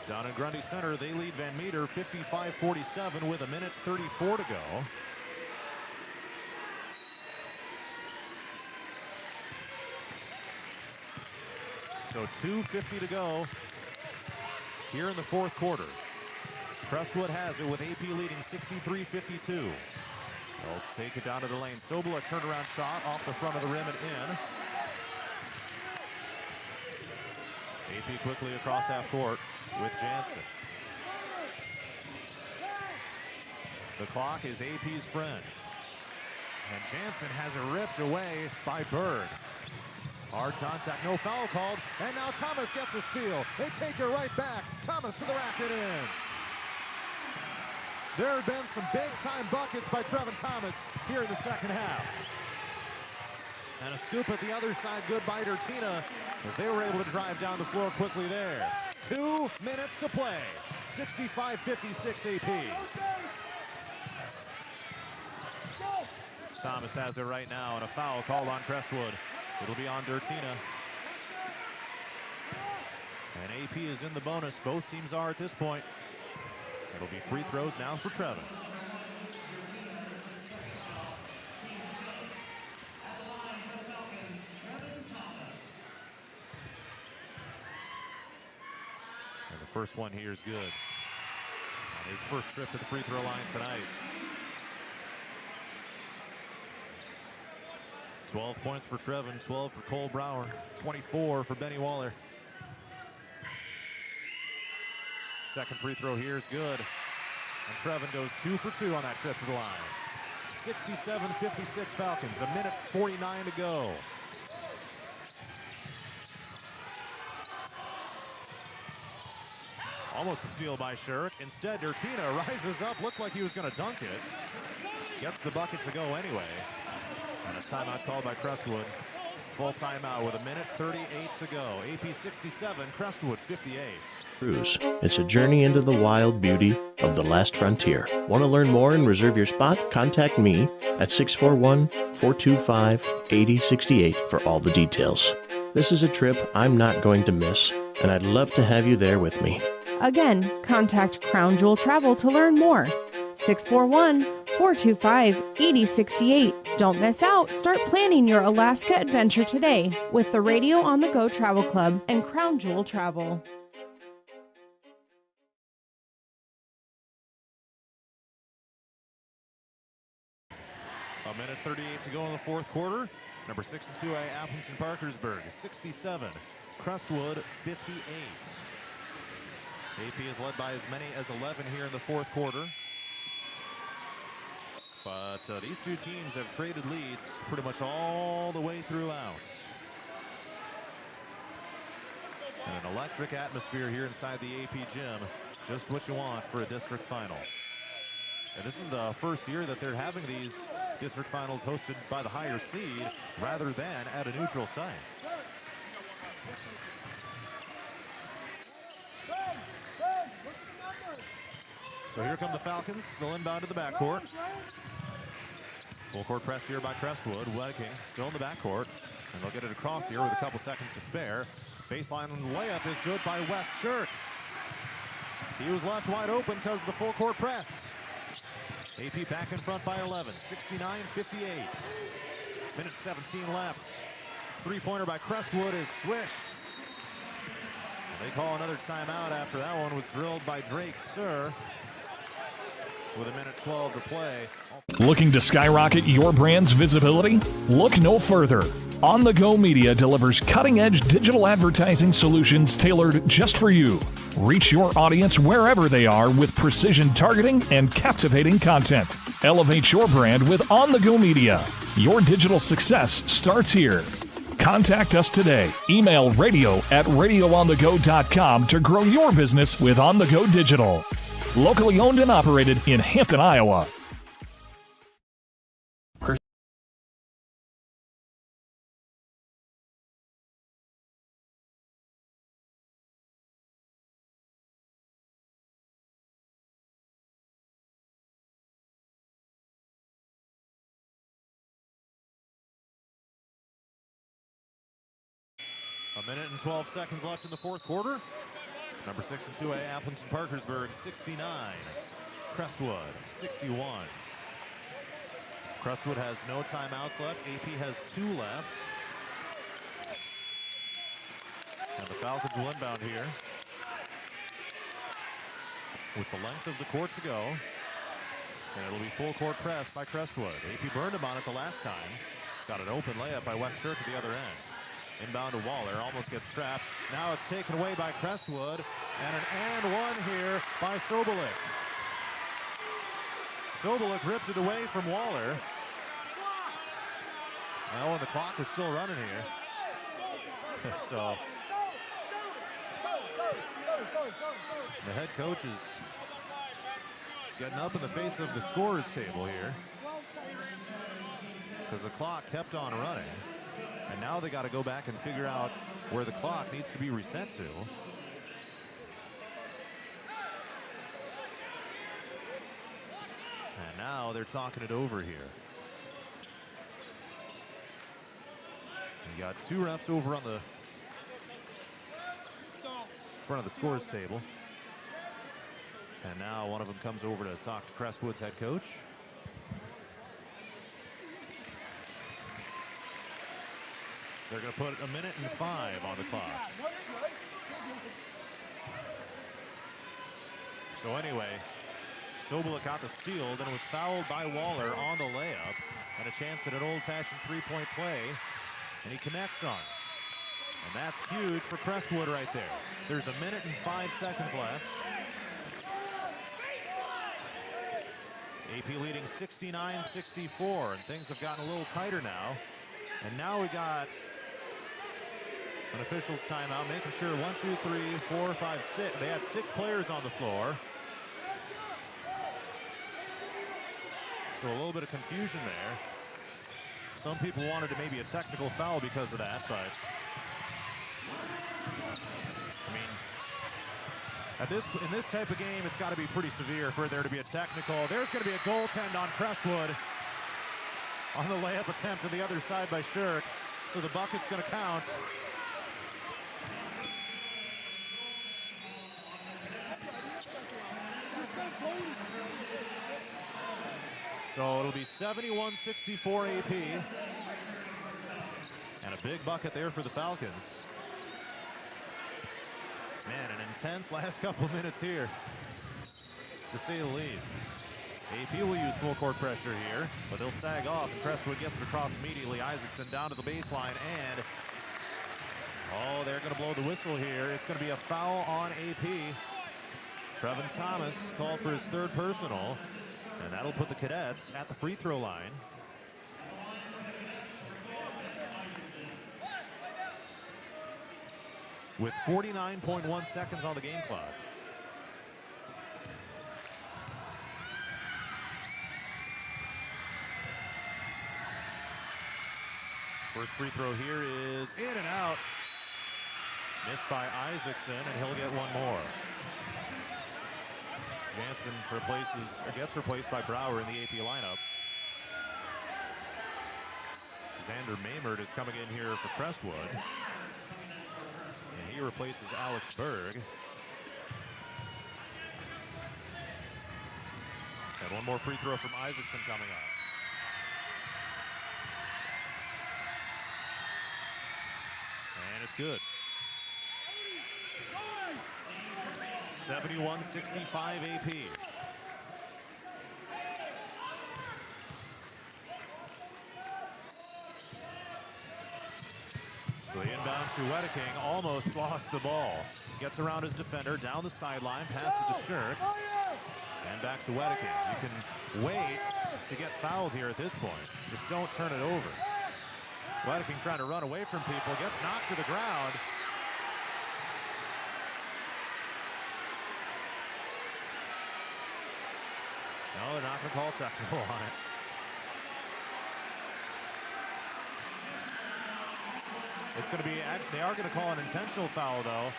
Down in Grundy Center, they lead Van Meter 55-47 with 1 minute 34 to go. So 2:50 to go here in the fourth quarter. Crestwood has it with AP leading 63-52. They'll take it down to the lane. Sobel, a turnaround shot off the front of the rim and in. AP quickly across half court with Jansen. The clock is AP's friend. And Jansen has it ripped away by Bird. Hard contact, no foul called, and now Thomas gets a steal. They take it right back. Thomas to the rack and in. There have been some big-time buckets by Trevin Thomas here in the second half. And a scoop at the other side, good by Dertina, as they were able to drive down the floor quickly there. 2 minutes to play, 65-56 AP. Thomas has it right now, and a foul called on Crestwood. It'll be on Dertina. And AP is in the bonus. Both teams are at this point. It'll be free throws now for Trevin. And the first one here is good. On his first trip to the free throw line tonight. 12 points for Trevin, 12 for Cole Brower, 24 for Benny Waller. Second free throw here is good. And Trevin goes 2 for 2 on that trip to the line. 67-56 Falcons, 1 minute 49 to go. Almost a steal by Shirk. Instead, Dertina rises up, looked like he was going to dunk it. Gets the bucket to go anyway. And a timeout called by Crestwood. Full timeout with 1:38 to go. AP 67, Crestwood 58. Cruise. It's a journey into the wild beauty of the last frontier. Want to learn more and reserve your spot? Contact me at 641-425-8068 for all the details. This is a trip I'm not going to miss, and I'd love to have you there with me. Again, contact Crown Jewel Travel to learn more. 641-425-8068. Don't miss out. Start planning your Alaska adventure today with the Radio on the Go Travel Club and Crown Jewel Travel. A minute 38 to go in the fourth quarter. Number 62A Aplington-Parkersburg 67. Crestwood 58. AP is led by as many as 11 here in the fourth quarter. But these two teams have traded leads pretty much all the way throughout. And an electric atmosphere here inside the AP gym. Just what you want for a district final. And this is the first year that they're having these district finals hosted by the higher seed rather than at a neutral site. So here come the Falcons. They'll inbound to the backcourt. Full court press here by Crestwood. Wedking still in the backcourt. And they'll get it across here with a couple seconds to spare. Baseline layup is good by Wes Shirk. He was left wide open because of the full court press. AP back in front by 11, 69-58. Minute 17 left. Three-pointer by Crestwood is swished. They call another timeout after that one was drilled by Drake Sir. With 1:12 to play. Looking to skyrocket your brand's visibility? Look no further. On the Go Media delivers cutting-edge digital advertising solutions tailored just for you. Reach your audience wherever they are with precision targeting and captivating content. Elevate your brand with On the Go Media. Your digital success starts here. Contact us today. Email radio@radioonthego.com to grow your business with On the Go Digital. Locally owned and operated in Hampton, Iowa. A minute and 12 seconds left in the fourth quarter. Number 62A Aplington-Parkersburg 69. Crestwood 61. Crestwood has no timeouts left. AP has 2 left. And the Falcons will inbound here. With the length of the court to go. And it'll be full court press by Crestwood. AP burned him on it the last time. Got an open layup by Wes Shirk at the other end. Inbound to Waller, almost gets trapped. Now it's taken away by Crestwood. And an and one here by Sobolik. Sobolik ripped it away from Waller. Oh, and the clock is still running here. So the head coach is getting up in the face of the scorer's table here. Because the clock kept on running. And now they got to go back and figure out where the clock needs to be reset to. And now they're talking it over here. You got 2 refs over on the front of the scores table. And now one of them comes over to talk to Crestwood's head coach. They're going to put 1:05 on the clock. So anyway, Sobolik got the steal, then it was fouled by Waller on the layup, and a chance at an old-fashioned three-point play, and he connects on it. And that's huge for Crestwood right there. There's 1:05 left. AP leading 69-64, and things have gotten a little tighter now. And now we got an official's timeout, making sure 1, 2, 3, 4, 5, 6. They had 6 players on the floor. So a little bit of confusion there. Some people wanted to maybe a technical foul because of that, but I mean, in this type of game, it's got to be pretty severe for there to be a technical. There's going to be a goaltend on Crestwood on the layup attempt to the other side by Shirk, so the bucket's going to count. So it'll be 71-64 AP. And a big bucket there for the Falcons. Man, an intense last couple minutes here, to say the least. AP will use full court pressure here, but they'll sag off, and Crestwood gets it across immediately. Isaacson down to the baseline, and they're going to blow the whistle here. It's going to be a foul on AP. Trevin Thomas called for his third personal, and that'll put the Cadets at the free throw line. With 49.1 seconds on the game clock. First free throw here is in and out. Missed by Isaacson, and he'll get one more. Jansen gets replaced by Brower in the AP lineup. Xander Maynard is coming in here for Crestwood. And he replaces Alex Berg. And one more free throw from Isaacson coming up. And it's good. 71-65 AP. So the inbound to Wedeking, almost lost the ball. Gets around his defender, down the sideline, passes to Shirk, and back to Wedeking. You can wait to get fouled here at this point. Just don't turn it over. Wedeking trying to run away from people, gets knocked to the ground. No, they're not going to call technical on it. It's going to be, they are going to call an intentional foul, though.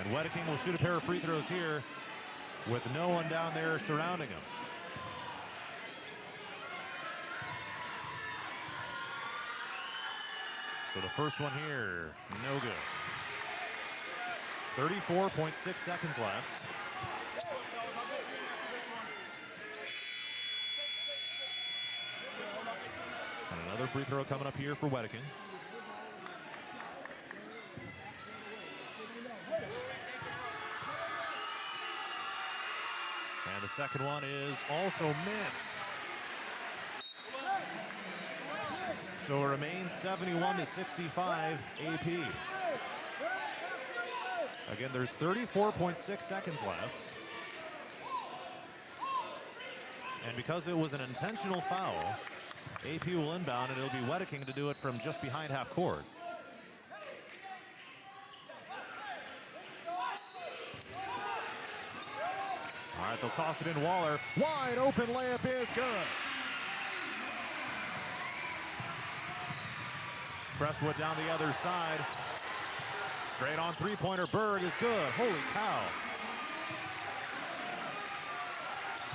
And Wedeking will shoot a pair of free throws here with no one down there surrounding him. So the first one here, no good. 34.6 seconds left. And another free throw coming up here for Wedeking. And the second one is also missed. So it remains 71-65 AP. Again, there's 34.6 seconds left. And because it was an intentional foul, AP will inbound, and it'll be Wedeking to do it from just behind half court. All right, they'll toss it in. Waller, wide open layup is good. Crestwood down the other side. Straight on three-pointer. Berg is good. Holy cow.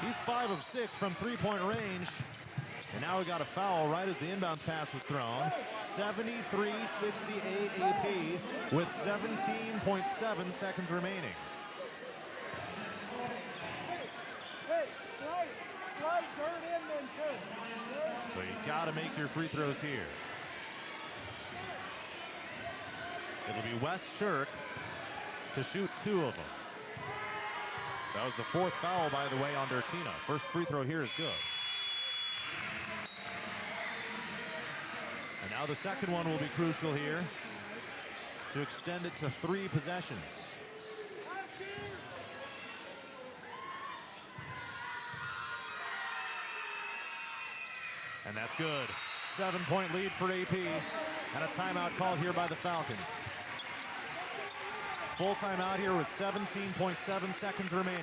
He's 5 of 6 from three-point range. And now we got a foul right as the inbounds pass was thrown. 73-68 AP with 17.7 seconds remaining. Hey, slide, turn in then too. So you got to make your free throws here. It'll be Wes Shirk to shoot 2 of them. That was the 4th foul, by the way, on Dertina. First free throw here is good. And now the second one will be crucial here to extend it to 3 possessions. And that's good. 7-point lead for AP. And a timeout called here by the Falcons. full timeout here with 17.7 seconds remaining.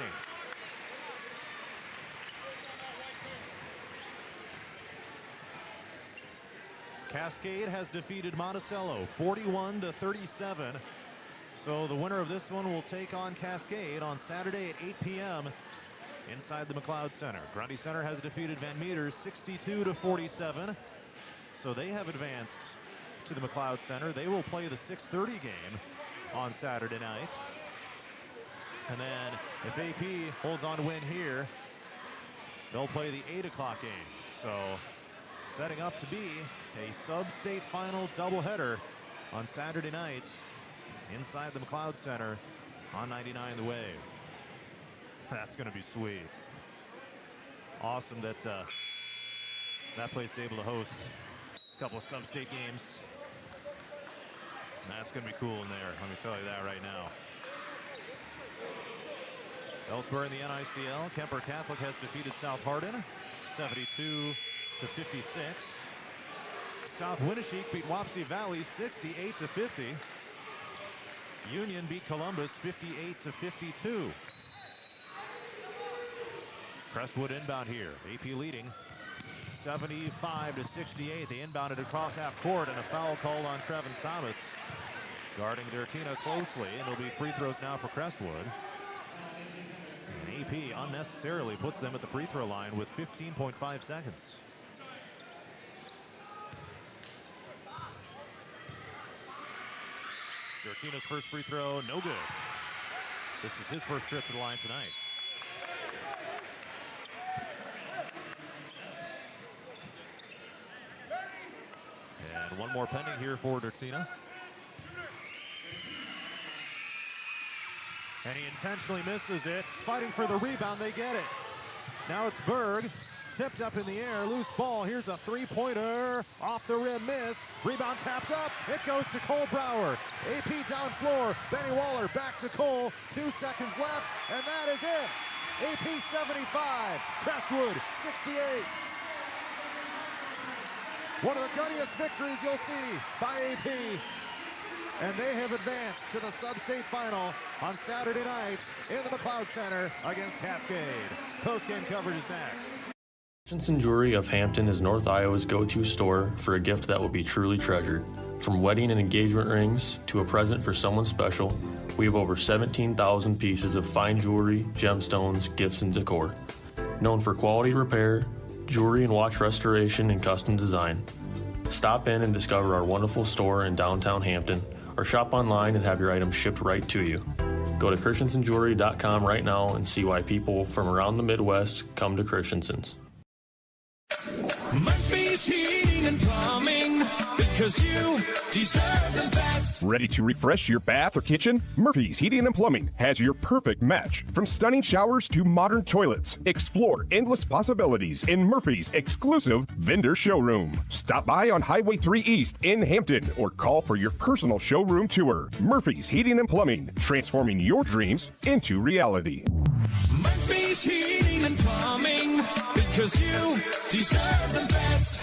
Cascade has defeated Monticello 41-37. So the winner of this one will take on Cascade on Saturday at 8 p.m. inside the McLeod Center. Grundy Center has defeated Van Meters 62-47. So they have advanced to the McLeod Center. They will play the 6:30 game on Saturday night. And then if AP holds on to win here, they'll play the 8 o'clock game. So setting up to be a sub-state final doubleheader on Saturday night inside the McLeod Center on 99 The Wave. That's going to be sweet. Awesome that that place is able to host a couple of sub-state games. That's going to be cool in there, let me tell you that right now. Elsewhere in the NICL, Kemper Catholic has defeated South Hardin 72-56. South Winneshiek beat Wapsie Valley 68-50. Union beat Columbus 58-52. Crestwood inbound here. AP leading 75-68. They inbounded across half court and a foul called on Trevin Thomas. Guarding Dertina closely, and it'll be free throws now for Crestwood. And AP unnecessarily puts them at the free throw line with 15.5 seconds. Dertina's first free throw, no good. This is his first trip to the line tonight. And one more pending here for Dertina. And he intentionally misses it. Fighting for the rebound, they get it. Now it's Berg. Tipped up in the air, loose ball. Here's a three-pointer. Off the rim, missed. Rebound tapped up. It goes to Cole Brower. AP down floor. Benny Waller back to Cole. 2 seconds left, and that is it. AP 75, Crestwood 68. One of the guttiest victories you'll see by AP. And they have advanced to the sub-state final on Saturday night in the McLeod Center against Cascade. Post-game coverage is next. Christensen Jewelry of Hampton is North Iowa's go-to store for a gift that will be truly treasured. From wedding and engagement rings to a present for someone special, we have over 17,000 pieces of fine jewelry, gemstones, gifts, and decor. Known for quality repair, jewelry and watch restoration, and custom design. Stop in and discover our wonderful store in downtown Hampton, or shop online and have your items shipped right to you. Go to christensenjewelry.com right now and see why people from around the Midwest come to Christensen's. Murphy's Heating and Plumbing, because you deserve the best. Ready to refresh your bath or kitchen? Murphy's Heating and Plumbing has your perfect match. From stunning showers to modern toilets, explore endless possibilities in Murphy's exclusive vendor showroom. Stop by on Highway 3 East in Hampton or call for your personal showroom tour. Murphy's Heating and Plumbing, transforming your dreams into reality. Murphy's Heating and Plumbing, because you deserve the best.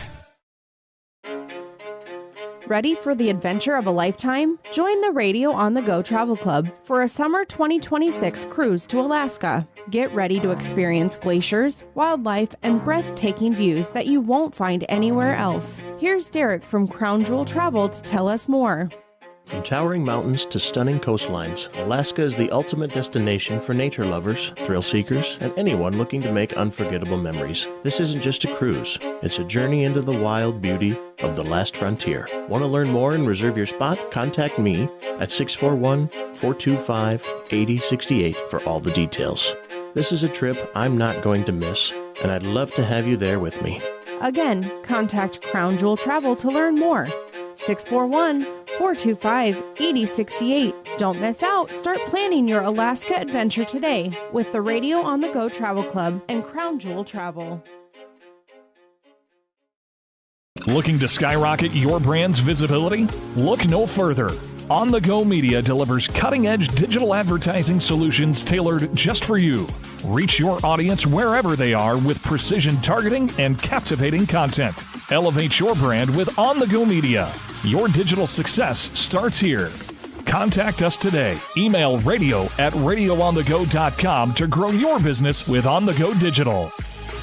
Ready for the adventure of a lifetime? Join the Radio on the Go Travel Club for a summer 2026 cruise to Alaska. Get ready to experience glaciers, wildlife, and breathtaking views that you won't find anywhere else. Here's Derek from Crown Jewel Travel to tell us more. From towering mountains to stunning coastlines, Alaska is the ultimate destination for nature lovers, thrill seekers, and anyone looking to make unforgettable memories. This isn't just a cruise, it's a journey into the wild beauty of the last frontier. Want to learn more and reserve your spot? Contact me at 641-425-8068 for all the details. This is a trip I'm not going to miss, and I'd love to have you there with me. Again, contact Crown Jewel Travel to learn more. 641-425-8068. Don't miss out. Start planning your Alaska adventure today with the Radio on the Go Travel Club and Crown Jewel Travel. Looking to skyrocket your brand's visibility? Look no further. On the Go Media delivers cutting-edge digital advertising solutions tailored just for you. Reach your audience wherever they are with precision targeting and captivating content. Elevate your brand with On the Go Media. Your digital success starts here. Contact us today. Email radio@radioonthego.com to grow your business with On The Go Digital.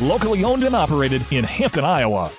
Locally owned and operated in Hampton, Iowa.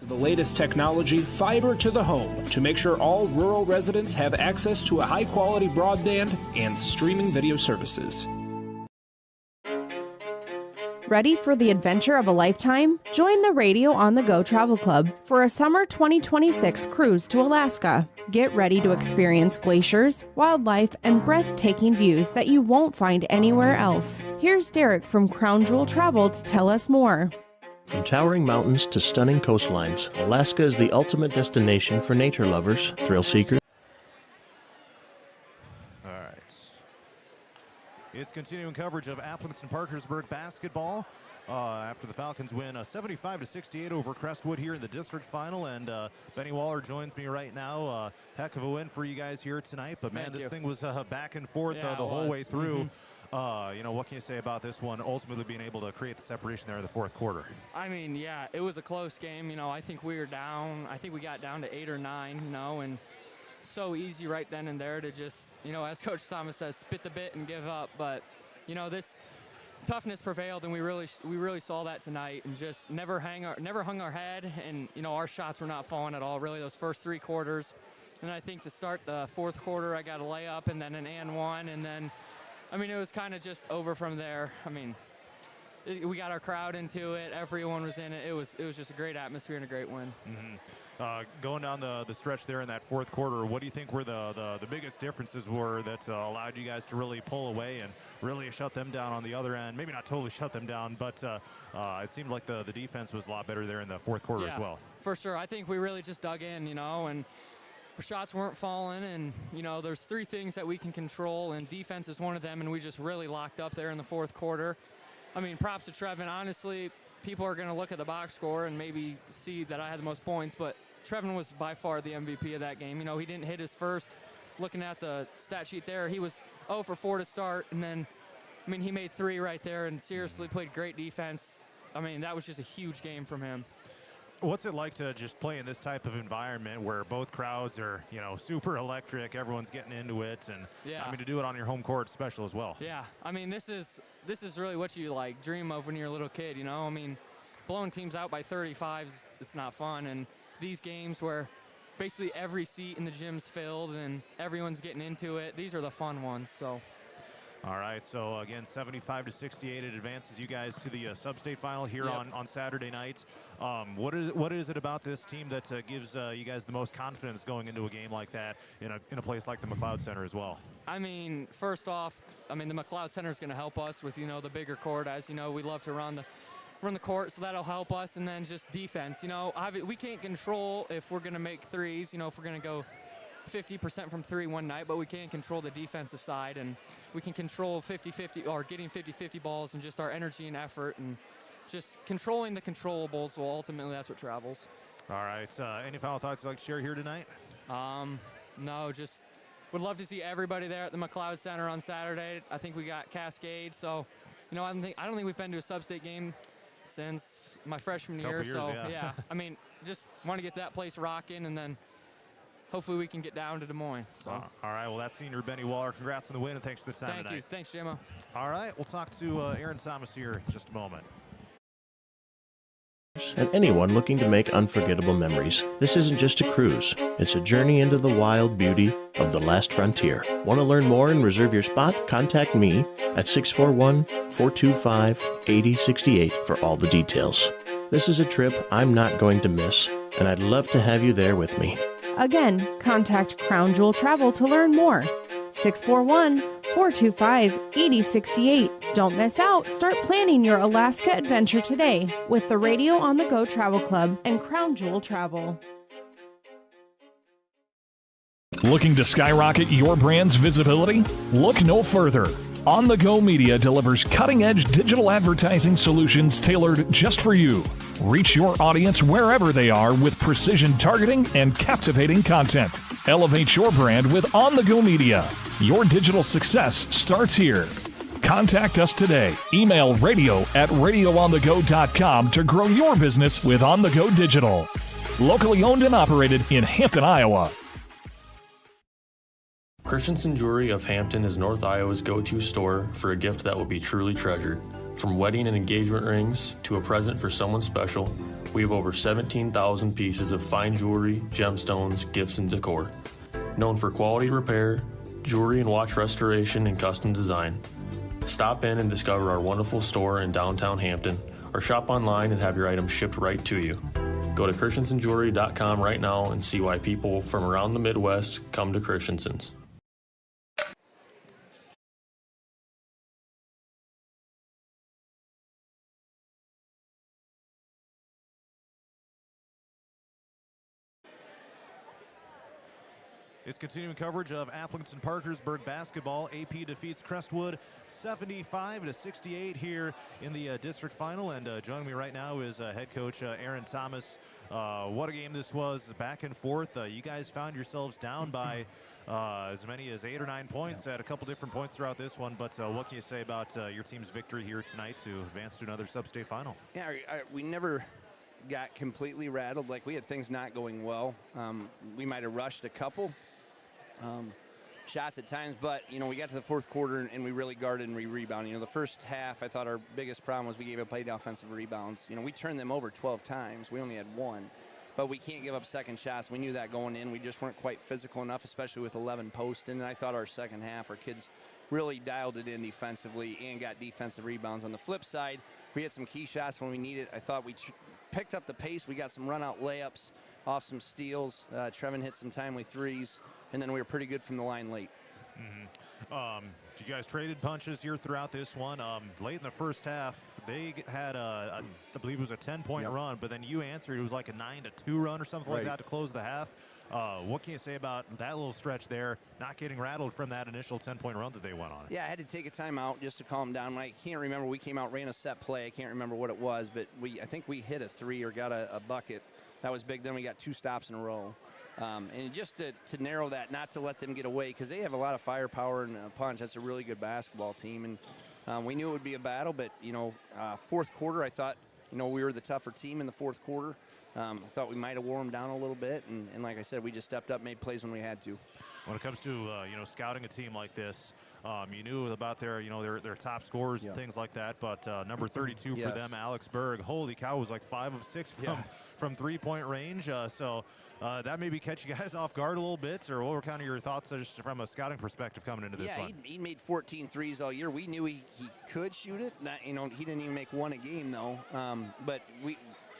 The latest technology, fiber to the home, to make sure all rural residents have access to a high-quality broadband and streaming video services. Ready for the adventure of a lifetime? Join the Radio on the Go Travel Club for a summer 2026 cruise to Alaska. Get ready to experience glaciers, wildlife, and breathtaking views that you won't find anywhere else. Here's Derek from Crown Jewel Travel to tell us more. From towering mountains to stunning coastlines, Alaska is the ultimate destination for nature lovers, thrill seekers. All right. It's continuing coverage of Aplington-Parkersburg basketball after the Falcons win 75-68 over Crestwood here in the district final. And Benny Waller joins me right now. Heck of a win for you guys here tonight. But, man, this thing was back and forth the whole way through. You know, what can you say about this one, ultimately being able to create the separation there in the fourth quarter? I mean, yeah, it was a close game. You know, I think we were down. I think we got down to 8 or 9, you know, and so easy right then and there to just, you know, as Coach Thomas says, spit the bit and give up. But, you know, this toughness prevailed, and we really saw that tonight, and just never hung our head, and, you know, our shots were not falling at all, really, those first 3 quarters. And I think to start the fourth quarter, I got a layup and then an and one, and then, I mean, it was kind of just over from there. I mean, we got our crowd into it. Everyone was in it. It was just a great atmosphere and a great win. Going down the stretch there in that fourth quarter, what do you think were the biggest differences were that allowed you guys to really pull away and really shut them down on the other end? Maybe not totally shut them down, but it seemed like the defense was a lot better there in the fourth quarter as well. For sure. I think we really just dug in, you know, and our shots weren't falling, and, you know, there's 3 things that we can control, and defense is one of them, and we just really locked up there in the fourth quarter. I mean, props to Trevin. Honestly, people are going to look at the box score and maybe see that I had the most points, but Trevin was by far the MVP of that game. You know, he didn't hit his first. Looking at the stat sheet there, he was 0 for 4 to start, and then, I mean, he made 3 right there and seriously played great defense. I mean, that was just a huge game from him. What's it like to just play in this type of environment where both crowds are, super electric, everyone's getting into it, and I mean, to do it on your home court, special as well. Yeah, I mean, this is really what you like dream of when you're a little kid, I mean, blowing teams out by 35s, it's not fun, and these games where basically every seat in the gym's filled and everyone's getting into it, these are the fun ones. So. All right, so again, 75-68, it advances you guys to the sub-state final here on Saturday night. What is it about this team that gives you guys the most confidence going into a game like that in a place like the McLeod Center as well? I mean, first off, the McLeod Center is going to help us with the bigger court. As you know, we love to run the court, so that'll help us. And then just defense. We can't control if we're going to make threes. If we're going to go 50% from three one night, but we can control the defensive side, and we can control 50-50 or getting 50-50 balls, and just our energy and effort and just controlling the controllables. Well, ultimately that's what travels. All right, any final thoughts you'd like to share here tonight? No, just would love to see everybody there at the McLeod Center on Saturday. I think we got Cascade, so I don't think we've been to a sub-state game since my freshman year. Years, yeah. I mean, just want to get that place rocking, and then hopefully we can get down to Des Moines. So. All right, well, that's senior Benny Waller. Congrats on the win, and thanks for the time tonight. Thank you. Thanks, Jamo. All right, we'll talk to Aaron Thomas here in just a moment. And anyone looking to make unforgettable memories. This isn't just a cruise. It's a journey into the wild beauty of the last frontier. Want to learn more and reserve your spot? Contact me at 641-425-8068 for all the details. This is a trip I'm not going to miss, and I'd love to have you there with me. Again, contact Crown Jewel Travel to learn more. 641-425-8068. Don't miss out. Start planning your Alaska adventure today with the Radio on the Go Travel Club and Crown Jewel Travel. Looking to skyrocket your brand's visibility? Look no further. On the Go Media delivers cutting-edge digital advertising solutions tailored just for you. Reach your audience wherever they are with precision targeting and captivating content. Elevate your brand with On the Go Media. Your digital success starts here. Contact us today. Email radio@radioonthego.com to grow your business with On the Go Digital. Locally owned and operated in Hampton, Iowa. Christensen Jewelry of Hampton is North Iowa's go-to store for a gift that will be truly treasured. From wedding and engagement rings to a present for someone special, we have over 17,000 pieces of fine jewelry, gemstones, gifts, and decor. Known for quality repair, jewelry and watch restoration, and custom design. Stop in and discover our wonderful store in downtown Hampton, or shop online and have your items shipped right to you. Go to christensenjewelry.com right now and see why people from around the Midwest come to Christensen's. It's continuing coverage of Aplington-Parkersburg basketball. AP defeats Crestwood 75-68 here in the district final. And joining me right now is head coach Aaron Thomas. What a game this was, back and forth. You guys found yourselves down by as many as 8 or 9 points at a couple different points throughout this one. But what can you say about your team's victory here tonight to advance to another sub-state final? Yeah, we never got completely rattled. Like, we had things not going well. We might have rushed a couple shots at times, but we got to the fourth quarter and we really guarded and we rebounded. The first half, I thought our biggest problem was we gave up 8 offensive rebounds. We turned them over 12 times. We only had 1, but we can't give up second shots. We knew that going in. We just weren't quite physical enough, especially with 11 posts. And I thought our second half, our kids really dialed it in defensively and got defensive rebounds. On the flip side, we had some key shots when we needed. I thought we picked up the pace. We got some run-out layups off some steals. Trevin hit some timely threes, and then we were pretty good from the line late. You guys traded punches here throughout this one. Late in the first half, they had I believe it was a 10-point run, but then you answered. It was like a 9-2 run or something like that to close the half. What can you say about that little stretch there, not getting rattled from that initial 10-point run that they went on? Yeah, I had to take a timeout just to calm down. I can't remember. We came out, ran a set play. I can't remember what it was, but I think we hit a 3 or got a bucket. That was big. Then we got 2 stops in a row. And just to narrow that, not to let them get away, because they have a lot of firepower and punch. That's a really good basketball team. And we knew it would be a battle, but, fourth quarter, I thought, we were the tougher team in the fourth quarter. Thought we might have wore them down a little bit, and like I said, we just stepped up, made plays when we had to. When it comes to scouting a team like this, you knew about their their top scorers and things like that. But number 32 for them, Alex Berg, holy cow, was like 5 of 6 from 3-point range. So that maybe catch you guys off guard a little bit. Or what were kind of your thoughts just from a scouting perspective coming into this one? Yeah, he made 14 threes all year. We knew he could shoot it. Not, he didn't even make one a game though. But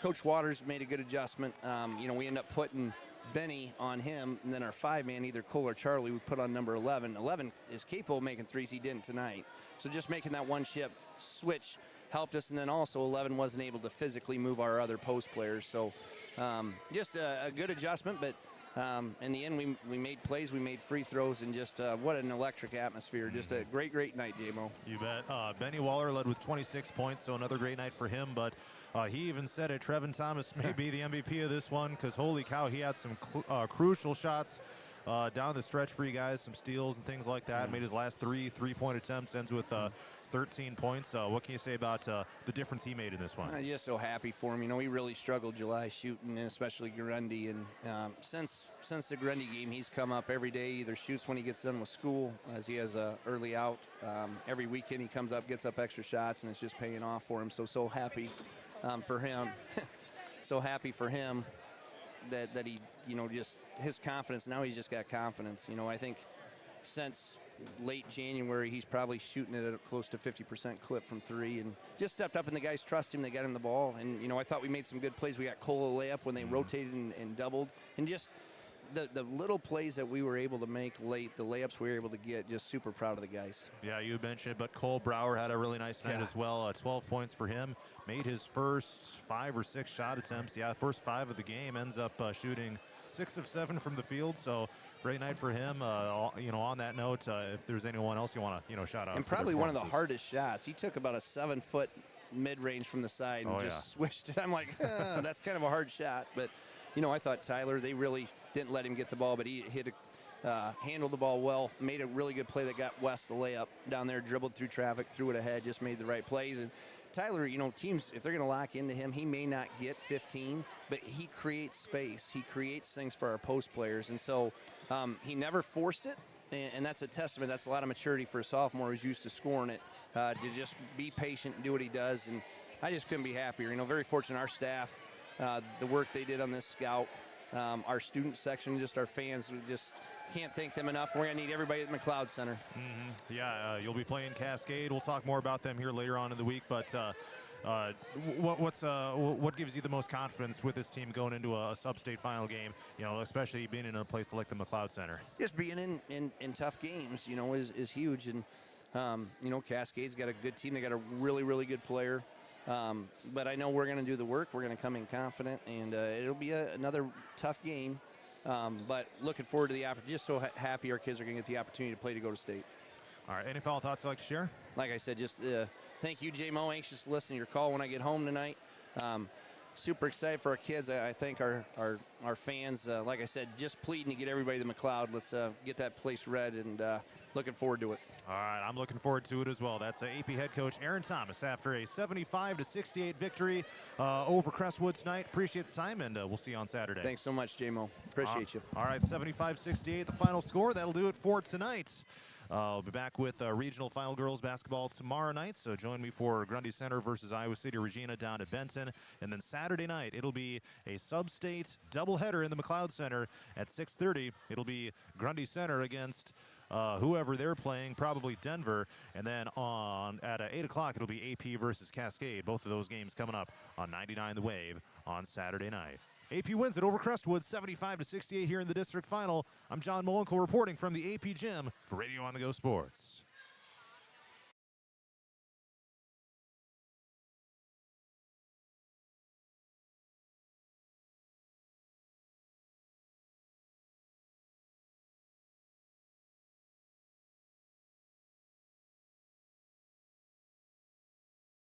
Coach Waters made a good adjustment. We end up putting Benny on him, and then our 5-man, either Cole or Charlie, we put on number 11. 11 is capable of making threes. He didn't tonight. So just making that one chip switch helped us, and then also 11 wasn't able to physically move our other post players. So just a good adjustment, but in the end, we made plays, we made free throws, and just what an electric atmosphere. Just a great night, J-Mo. You bet. Benny Waller led with 26 points, so another great night for him. But he even said it, Trevin Thomas may be the MVP of this one, because holy cow, he had some crucial shots down the stretch for you guys, some steals and things like that. Made his last 3 three-point attempts, ends with 13 points. What can you say about the difference he made in this one? I'm just so happy for him. We really struggled July shooting, and especially Grundy. And since the Grundy game, he's come up every day, either shoots when he gets done with school, as he has a early out. Every weekend he comes up, gets up extra shots, and it's just paying off for him. So happy for him. So happy for him that he, just his confidence. Now he's just got confidence. I think since late January, he's probably shooting it at a close to 50% clip from 3, and just stepped up, and the guys trust him. They got him the ball, and I thought we made some good plays. We got Cole a layup when they rotated and doubled, and just the little plays that we were able to make late, the layups we were able to get, just super proud of the guys. Yeah, you mentioned it, but Cole Brower had a really nice night as well. 12 points for him. Made his first 5 or 6 shot attempts. Yeah, first 5 of the game. Ends up shooting 6 of 7 from the field. So great night for him. On that note, if there's anyone else you want to shout out, and probably one of the hardest shots. He took about a 7-foot mid-range from the side and just swished it. I'm like, that's kind of a hard shot, but I thought Tyler, they really didn't let him get the ball, but he handled the ball well, made a really good play that got West the layup down there, dribbled through traffic, threw it ahead, just made the right plays. And Tyler, teams, if they're going to lock into him, he may not get 15, but he creates space. He creates things for our post players. And so he never forced it, and that's a testament. That's a lot of maturity for a sophomore who's used to scoring it, to just be patient and do what he does. And I just couldn't be happier. Very fortunate. Our staff, the work they did on this scout, our student section, just our fans, we just can't thank them enough. We're going to need everybody at the McLeod Center. Yeah, you'll be playing Cascade. We'll talk more about them here later on in the week, but what gives you the most confidence with this team going into a sub-state final game, especially being in a place like the McLeod Center? Just being in tough games, is huge. And, Cascade's got a good team. They got a really good player. But I know we're going to do the work. We're going to come in confident, and it'll be another tough game. But looking forward to the opportunity. Just so happy our kids are going to get the opportunity to play to go to state. All right. Any final thoughts you'd like to share? Like I said, just thank you, J-Mo. Anxious to listen to your call when I get home tonight. Super excited for our kids. I thank our fans. Like I said, just pleading to get everybody to McLeod. Let's get that place red, and looking forward to it. All right, I'm looking forward to it as well. That's AP head coach Aaron Thomas after a 75-68 victory over Crestwood tonight. Appreciate the time, and we'll see you on Saturday. Thanks so much, J-Mo. Appreciate you. All right, 75-68, the final score. That'll do it for tonight. I'll be back with regional final girls basketball tomorrow night, so join me for Grundy Center versus Iowa City Regina down at Benton. And then Saturday night, it'll be a sub-state doubleheader in the McLeod Center at 6:30. It'll be Grundy Center against whoever they're playing, probably Denver. And then at 8 o'clock, it'll be AP versus Cascade. Both of those games coming up on 99 The Wave on Saturday night. AP wins it over Crestwood, 75-68 here in the district final. I'm John Molenko reporting from the AP Gym for Radio on the Go Sports.